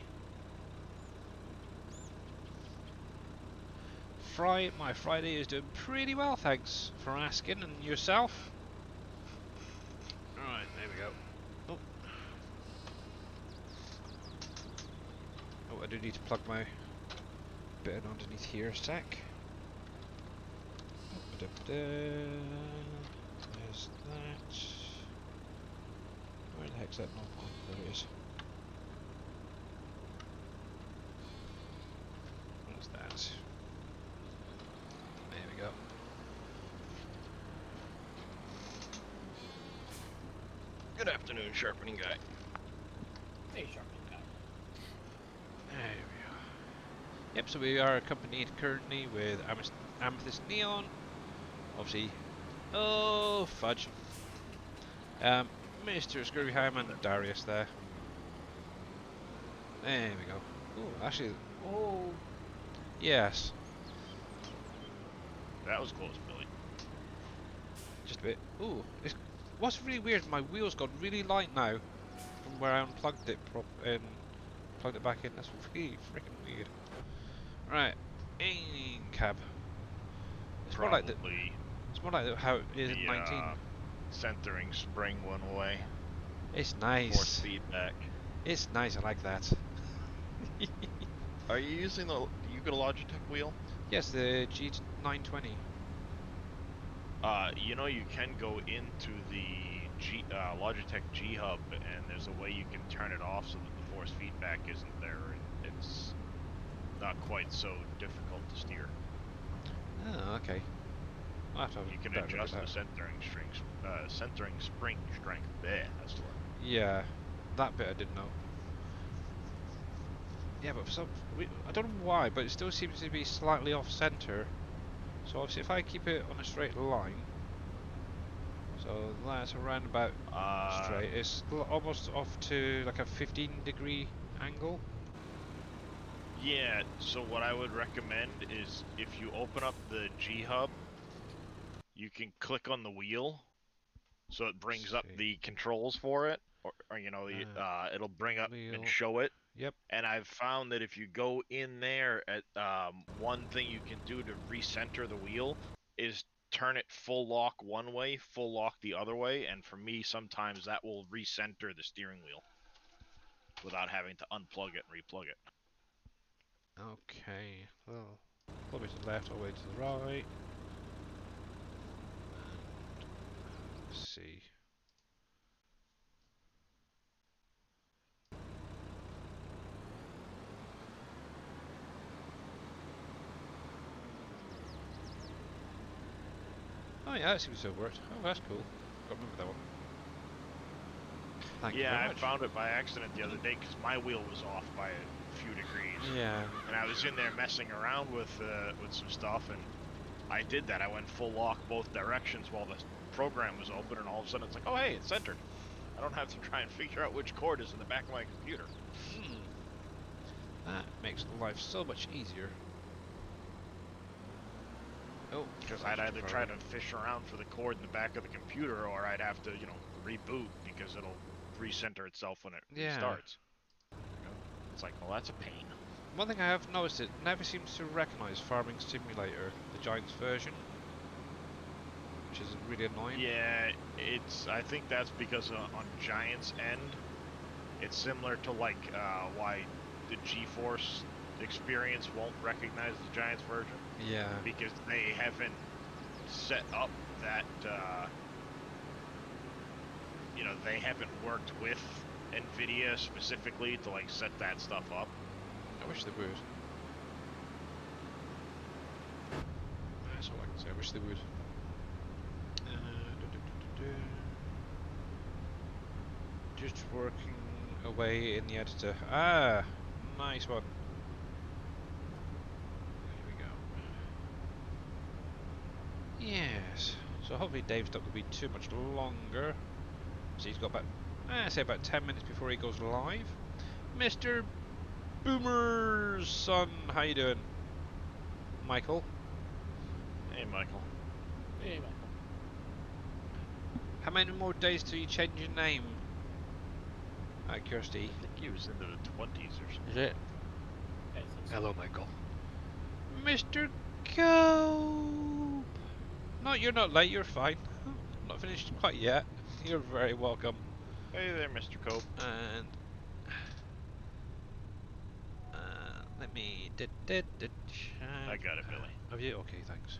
My Friday is doing pretty well, thanks for asking, and yourself? Alright, there we go. Oh. Oh, I do need to plug my bit in underneath here a sec. There's that. Where the heck's that not on? There it is. Where's that? There we go. Good afternoon, sharpening guy. Hey, sharpening guy. There we are. Yep, so we are accompanied currently with Amethyst Neon. Obviously. Oh, fudge. Mr. Scroobyheim and Darius there. There we go. Oh, actually. Oh. Yes. That was close, Billy. Just a bit. Ooh, what's really weird, my wheel's gone really light now from where I unplugged it and plugged it back in. That's really freaking weird. Right, in cab. It's more like how it is in 19. Centering spring went away. It's Force nice. feedback. It's nice, I like that. Are you using you got a Logitech wheel? Yes, the G920. You know you can go into the Logitech G Hub, and there's a way you can turn it off so that the force feedback isn't there. And it's not quite so difficult to steer. Oh, okay. I'll have to have a You can better look at adjust the that. centering spring strength. There, that's the word. Yeah, that bit I didn't know. Yeah, but for I don't know why, but it still seems to be slightly off center So obviously if I keep it on a straight line, so that's around about straight, it's almost off to like a 15-degree angle. Yeah, so what I would recommend is if you open up the G Hub, you can click on the wheel, so it brings up See. the controls for it, or it'll bring up Wheel. and show it. Yep. And I've found that if you go in there, at one thing you can do to recenter the wheel is turn it full lock one way, full lock the other way, and for me, sometimes that will recenter the steering wheel without having to unplug it and replug it. Okay. Well, all the way to the left, all the way to the right. Let's see. Oh yeah, that seems to have worked. Oh, that's cool. Got to remember that one. Thank you Yeah, very I much. found it by accident the other day because my wheel was off by a few degrees. Yeah. And I was in there messing around with some stuff, and I did that. I went full lock both directions while the program was open, and all of a sudden it's like, oh hey, it's centered. I don't have to try and figure out which cord is in the back of my computer. That makes life so much easier. Oh, Because I'd either try to fish around for the cord in the back of the computer, or I'd have to, reboot because it'll recenter itself when it restarts. It's like, well, that's a pain. One thing I have noticed, it never seems to recognise Farming Simulator, the Giants version, which is really annoying. Yeah, I think that's because on Giants' end, it's similar to like why the GeForce experience won't recognize the Giants version. Yeah. Because they haven't set up that, they haven't worked with NVIDIA specifically to like set that stuff up. I wish they would. That's all I can say. I wish they would. Just working away in the editor. Ah, nice one. Here we go. Yes. So hopefully Dave's not going to be too much longer. So he's got about, say about 10 minutes before he goes live. Mr. Boomer's son, how you doing? Michael? Hey, Michael. Hey, Michael. How many more days till you change your name? Kirsty. I think he was into the 20s or something. Is it? I think so. Hello, Michael. Mr. Cope! No, you're not late, you're fine. Not finished quite yet. You're very welcome. Hey there, Mr. Cope. And let me I got it, Billy. Have you? Okay, thanks.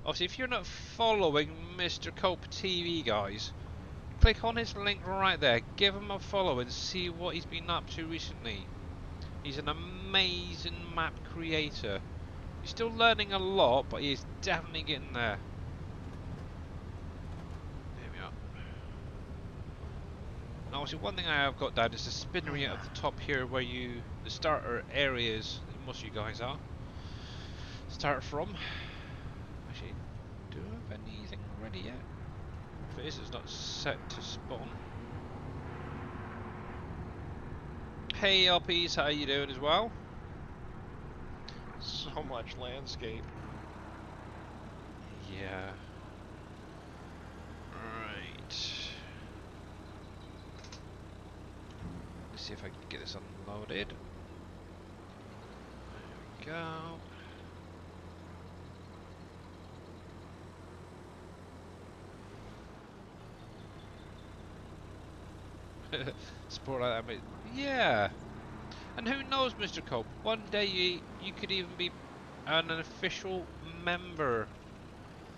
Obviously, if you're not following Mr. Cope TV, guys, click on his link right there. Give him a follow and see what he's been up to recently. He's an amazing map creator. He's still learning a lot, but he's definitely getting there. There we are. Now, obviously, one thing I have got down is the spinnery at the top here, where the starter areas that most of you guys are start from. Actually, do I have anything ready yet? If it is, it's not set to spawn. Hey LPs, how you doing as well? So much landscape. Yeah. Right. Let's see if I can get this unloaded. There we go. Sport like that, but yeah. And who knows, Mr. Cope? One day you could even be an official member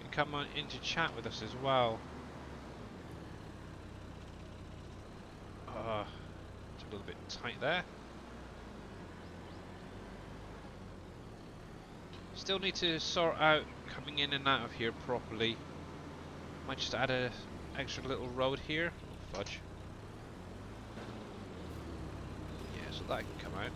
and come on into chat with us as well. It's a little bit tight there. Still need to sort out coming in and out of here properly. Might just add a extra little road here. Oh, fudge. Yeah, so that can come out.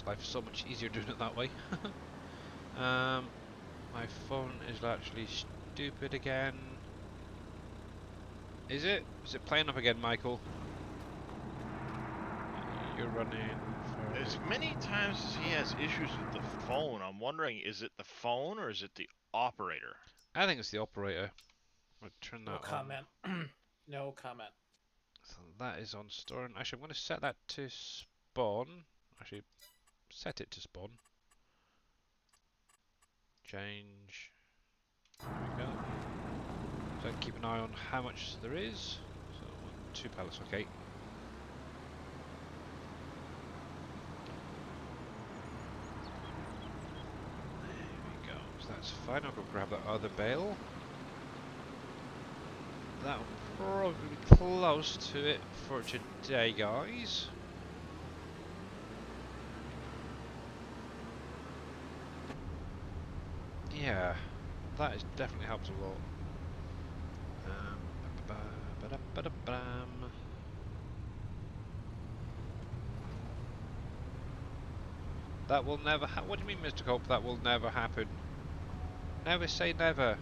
makes life so much easier doing it that way. My phone is actually stupid again. Is it? Is it playing up again, Michael? You're running for... As many times as he has issues with the phone, I'm wondering, is it the phone or is it the operator? I think it's the operator. I'll turn that No on. comment. No comment. So that is on store. And actually, I'm going to set that to spawn. Actually, set it to spawn. Change. There we go. So keep an eye on how much there is. So 2 pallets, okay. There we go. So that's fine. I'll go grab that other bale. That'll probably be close to it for today, guys. Yeah, that definitely helps a lot. Ba-da-ba-da-bam. That will never what do you mean, Mr. Cope? That will never happen. Never say never.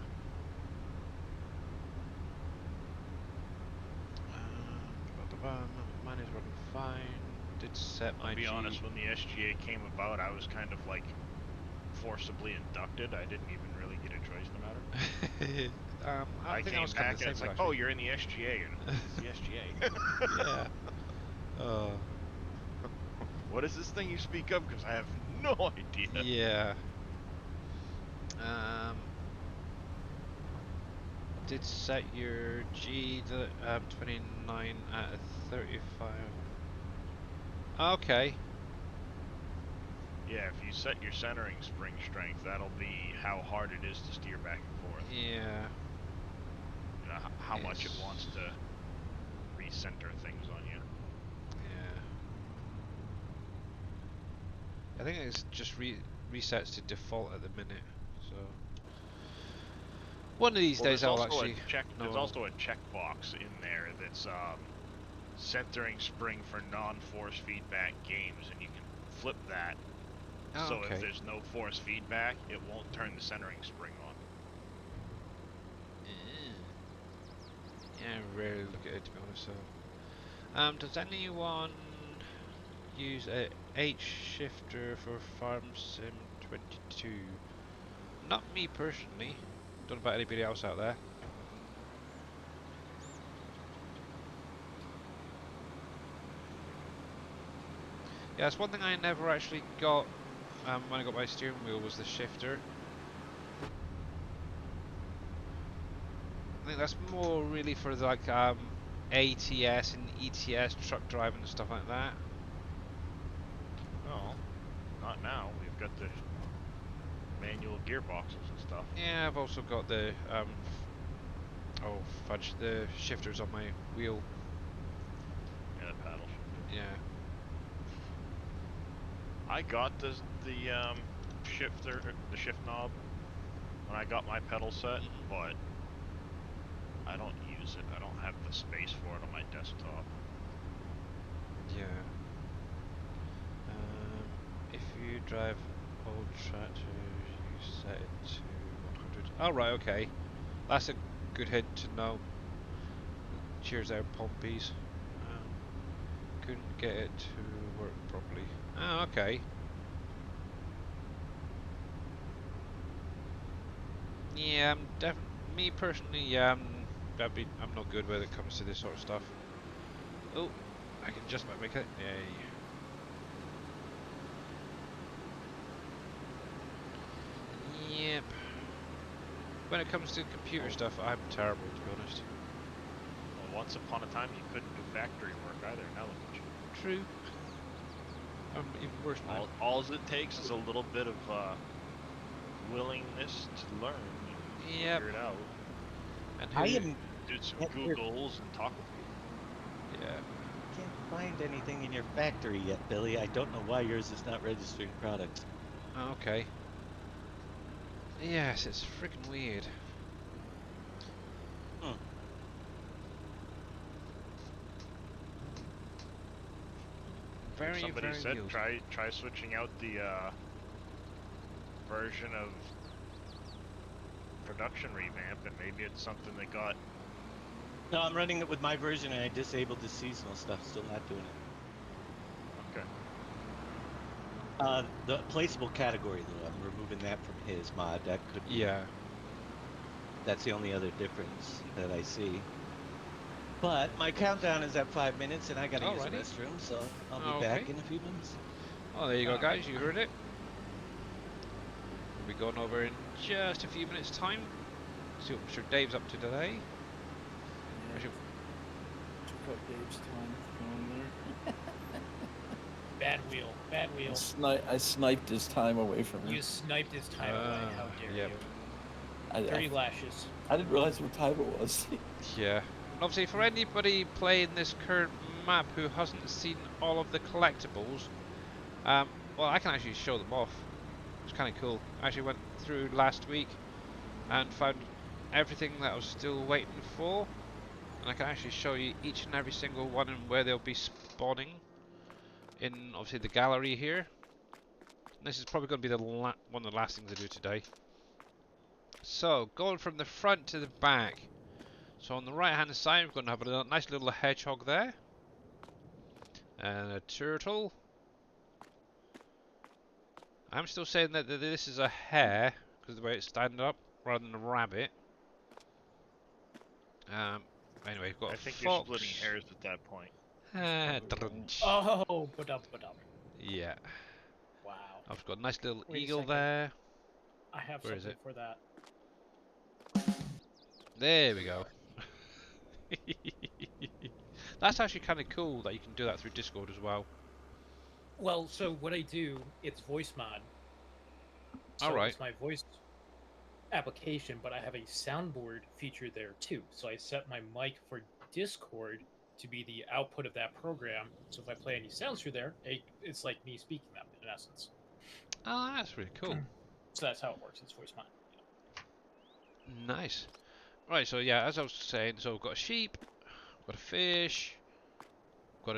Ba-da-bam. Mine is running fine. Did set my I'll be honest, when the SGA came about, I was kind of like forcibly inducted. I didn't even really get a choice in the matter. I think I came was kind of back the and it's same like, way, oh, actually. you're in the SGA. And it's the SGA. Yeah. Oh. What is this thing you speak of? Because I have no idea. Yeah. Did set your G to 29 at a 35. Okay. Yeah, if you set your centering spring strength, that'll be how hard it is to steer back and forth. Yeah. You know, how much it wants to recenter things on you. Yeah. I think it's just resets to default at the minute. So one of these days I'll actually There's also a checkbox in there that's centering spring for non-force feedback games, and you can flip that. Oh, so okay. if there's no force feedback, it won't turn the centering spring on. Yeah, I rarely look at it, to be honest. So, does anyone use a H shifter for Farm Sim 22? Not me personally. Don't know about anybody else out there. Yeah, that's one thing I never actually got when I got my steering wheel, was the shifter. I think that's more really for like ATS and ETS truck driving and stuff like that. Oh, not now. We've got the manual gearboxes and stuff. Yeah, I've also got the oh fudge, the shifters on my wheel. Yeah, the paddle shifter. Yeah. I got the shifter, the shift knob, when I got my pedal set, but I don't use it. I don't have the space for it on my desktop. Yeah. If you drive old tractors, you set it to 100. Oh, right, okay. That's a good hint to know. Cheers out, Pompies. Couldn't get it to work properly. Oh, okay. Yeah, me personally, yeah, I'm not good when it comes to this sort of stuff. Oh, I can just about make it. Yay. Yep. When it comes to computer stuff, I'm terrible, to be honest. Well, once upon a time, you couldn't do factory work either. Now look at you. True. I'm even worse now. All it takes is a little bit of willingness to learn. You Yep. figure it out. And I who? am Do some Can't hear- Googles and talk with people. Yeah. can't find anything in your factory yet, Billy. I don't know why yours is not registering products. Oh, okay. Yes, it's freaking weird. Very, Somebody very said good. try switching out the version of production revamp, and maybe it's something that got. No, I'm running it with my version, and I disabled the seasonal stuff. Still not doing it. Okay. The placeable category, though, I'm removing that from his mod. That could be. Yeah. That's the only other difference that I see. But my countdown is at 5 minutes, and I gotta use the Alrighty. restroom, so I'll be Okay. back in a few minutes. Oh, there you go, guys. You heard it. We'll be going over in just a few minutes' time. See what Mr. Dave's up to today. Actually, Took up Dave's time going there. Bad wheel. Bad wheel. I sniped his time away from him. You sniped his time away. How dare yep. you? I, 30 lashes. I didn't realize what time it was. Yeah. And obviously, for anybody playing this current map who hasn't seen all of the collectibles, well, I can actually show them off. It's kind of cool. I actually went through last week and found everything that I was still waiting for, and I can actually show you each and every single one and where they'll be spawning in, obviously, the gallery here. And this is probably going to be the one of the last things I do today. So, going from the front to the back. So on the right hand side we're going to have a nice little hedgehog there. And a turtle. I'm still saying that this is a hare, because of the way it's standing up, rather than a rabbit. Anyway, we've got I a think fox. you're splitting hairs at that point. Drunch. Oh, ba-dum. Yeah. Wow. I've got a nice little Wait a eagle second. there. I have Where is something it? for that. There we go. That's actually kind of cool that you can do that through Discord as well. Well, so what I do, it's voice mod. So Alright. it's my voice application, but I have a soundboard feature there too. So I set my mic for Discord to be the output of that program. So if I play any sounds through there, it's like me speaking them in essence. Oh, that's really cool. So that's how it works. It's voice mod. Nice. Right, so yeah, as I was saying, so we've got a sheep, got a fish, got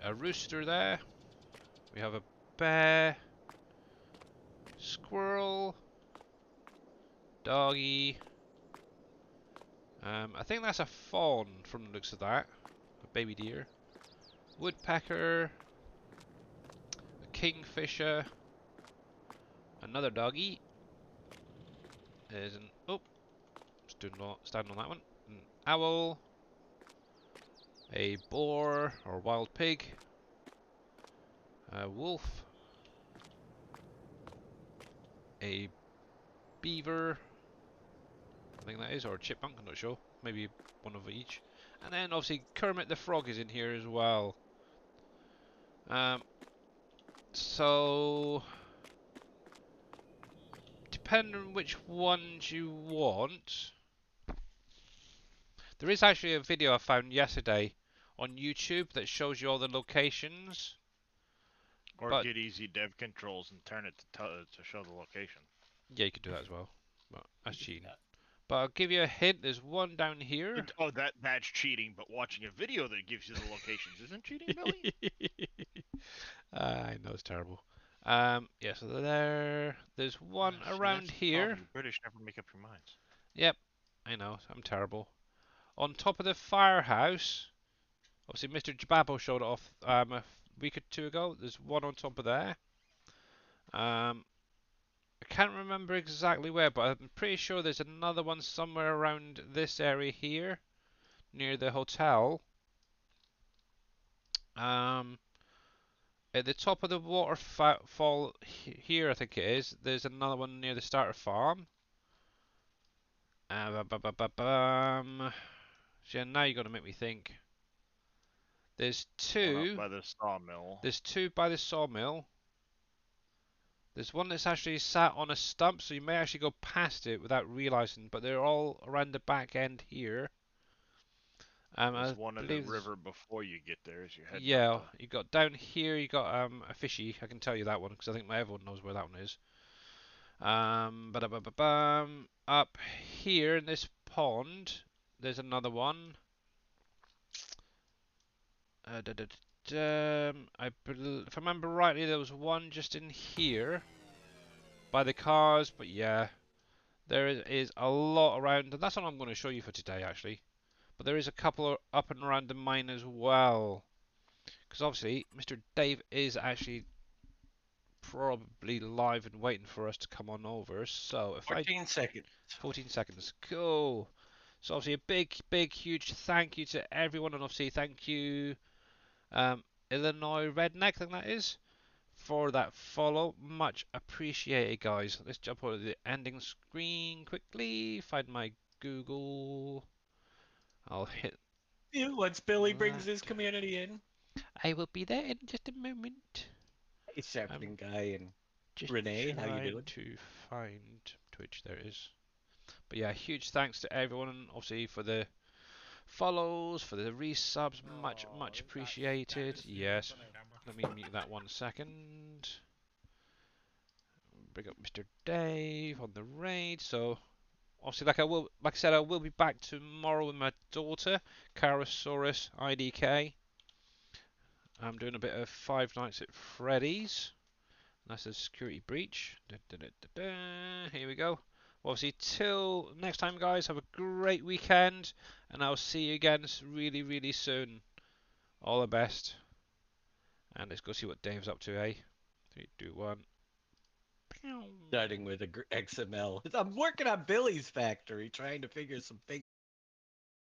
a rooster there, we have a bear, squirrel, doggy, I think that's a fawn from the looks of that, a baby deer, woodpecker, a kingfisher, another doggy, there's an, oh, standing on that one, an owl, a boar or wild pig, a wolf, a beaver, I think that is, or a chipmunk, I'm not sure, maybe one of each, and then obviously Kermit the Frog is in here as well. So depending on which ones you want, there is actually a video I found yesterday on YouTube that shows you all the locations. Or But get easy dev controls and turn it to show the location. yeah, you could do that as well, but that's You can do cheating. that. But I'll give you a hint, there's one down here. Oh, that's cheating, but watching a video that gives you the locations isn't cheating, Billy? I know it's terrible. Yeah, so there's one See, around that's the here. problem. You British never make up your minds. Yep, I know, I'm terrible. On top of the firehouse, obviously Mr. Jababo showed it off a week or two ago. There's one on top of there. I can't remember exactly where, but I'm pretty sure there's another one somewhere around this area here, near the hotel. At the top of the waterfall here, I think it is, there's another one near the starter farm. So now you're going to make me think. There's One two. up by the sawmill. There's two by the sawmill. There's one that's actually sat on a stump, so you may actually go past it without realizing, but they're all around the back end here. There's I one in the believe river before you get there as you're heading yeah, up you got down here, you got a fishy. I can tell you that one because I think everyone knows where that one is. Up here in this pond, there's another one. if I remember rightly, there was one just in here by the cars. But yeah, there is a lot around, and that's what I'm going to show you for today, actually. But there is a couple up and around the mine as well, because obviously Mr. Dave is actually probably live and waiting for us to come on over. So if 14 seconds. 14 seconds, cool. So obviously a big, huge thank you to everyone, and obviously thank you, Illinois Redneck, I think that is, for that follow. Much appreciated, guys. Let's jump over to the ending screen quickly. Find my Google. I'll hit Once Billy brings that. his community in. I will be there in just a moment. Hey, Sharpening Guy and Just Renee, how you trying doing? to find Twitch. There it is. But yeah, huge thanks to everyone, obviously, for the follows, for the resubs. Much appreciated. Yes. Let me mute that 1 second. Bring up Mr. Dave on the raid. So obviously, like I said, I will be back tomorrow with my daughter, Carasaurus IDK. I'm doing a bit of Five Nights at Freddy's. That's a security breach. Here we go. Obviously, till next time, guys, have a great weekend, and I'll see you again really soon. All the best. And let's go see what Dave's up to, eh? 3, 2, 1. Starting with a XML. I'm working on Billy's factory, trying to figure some things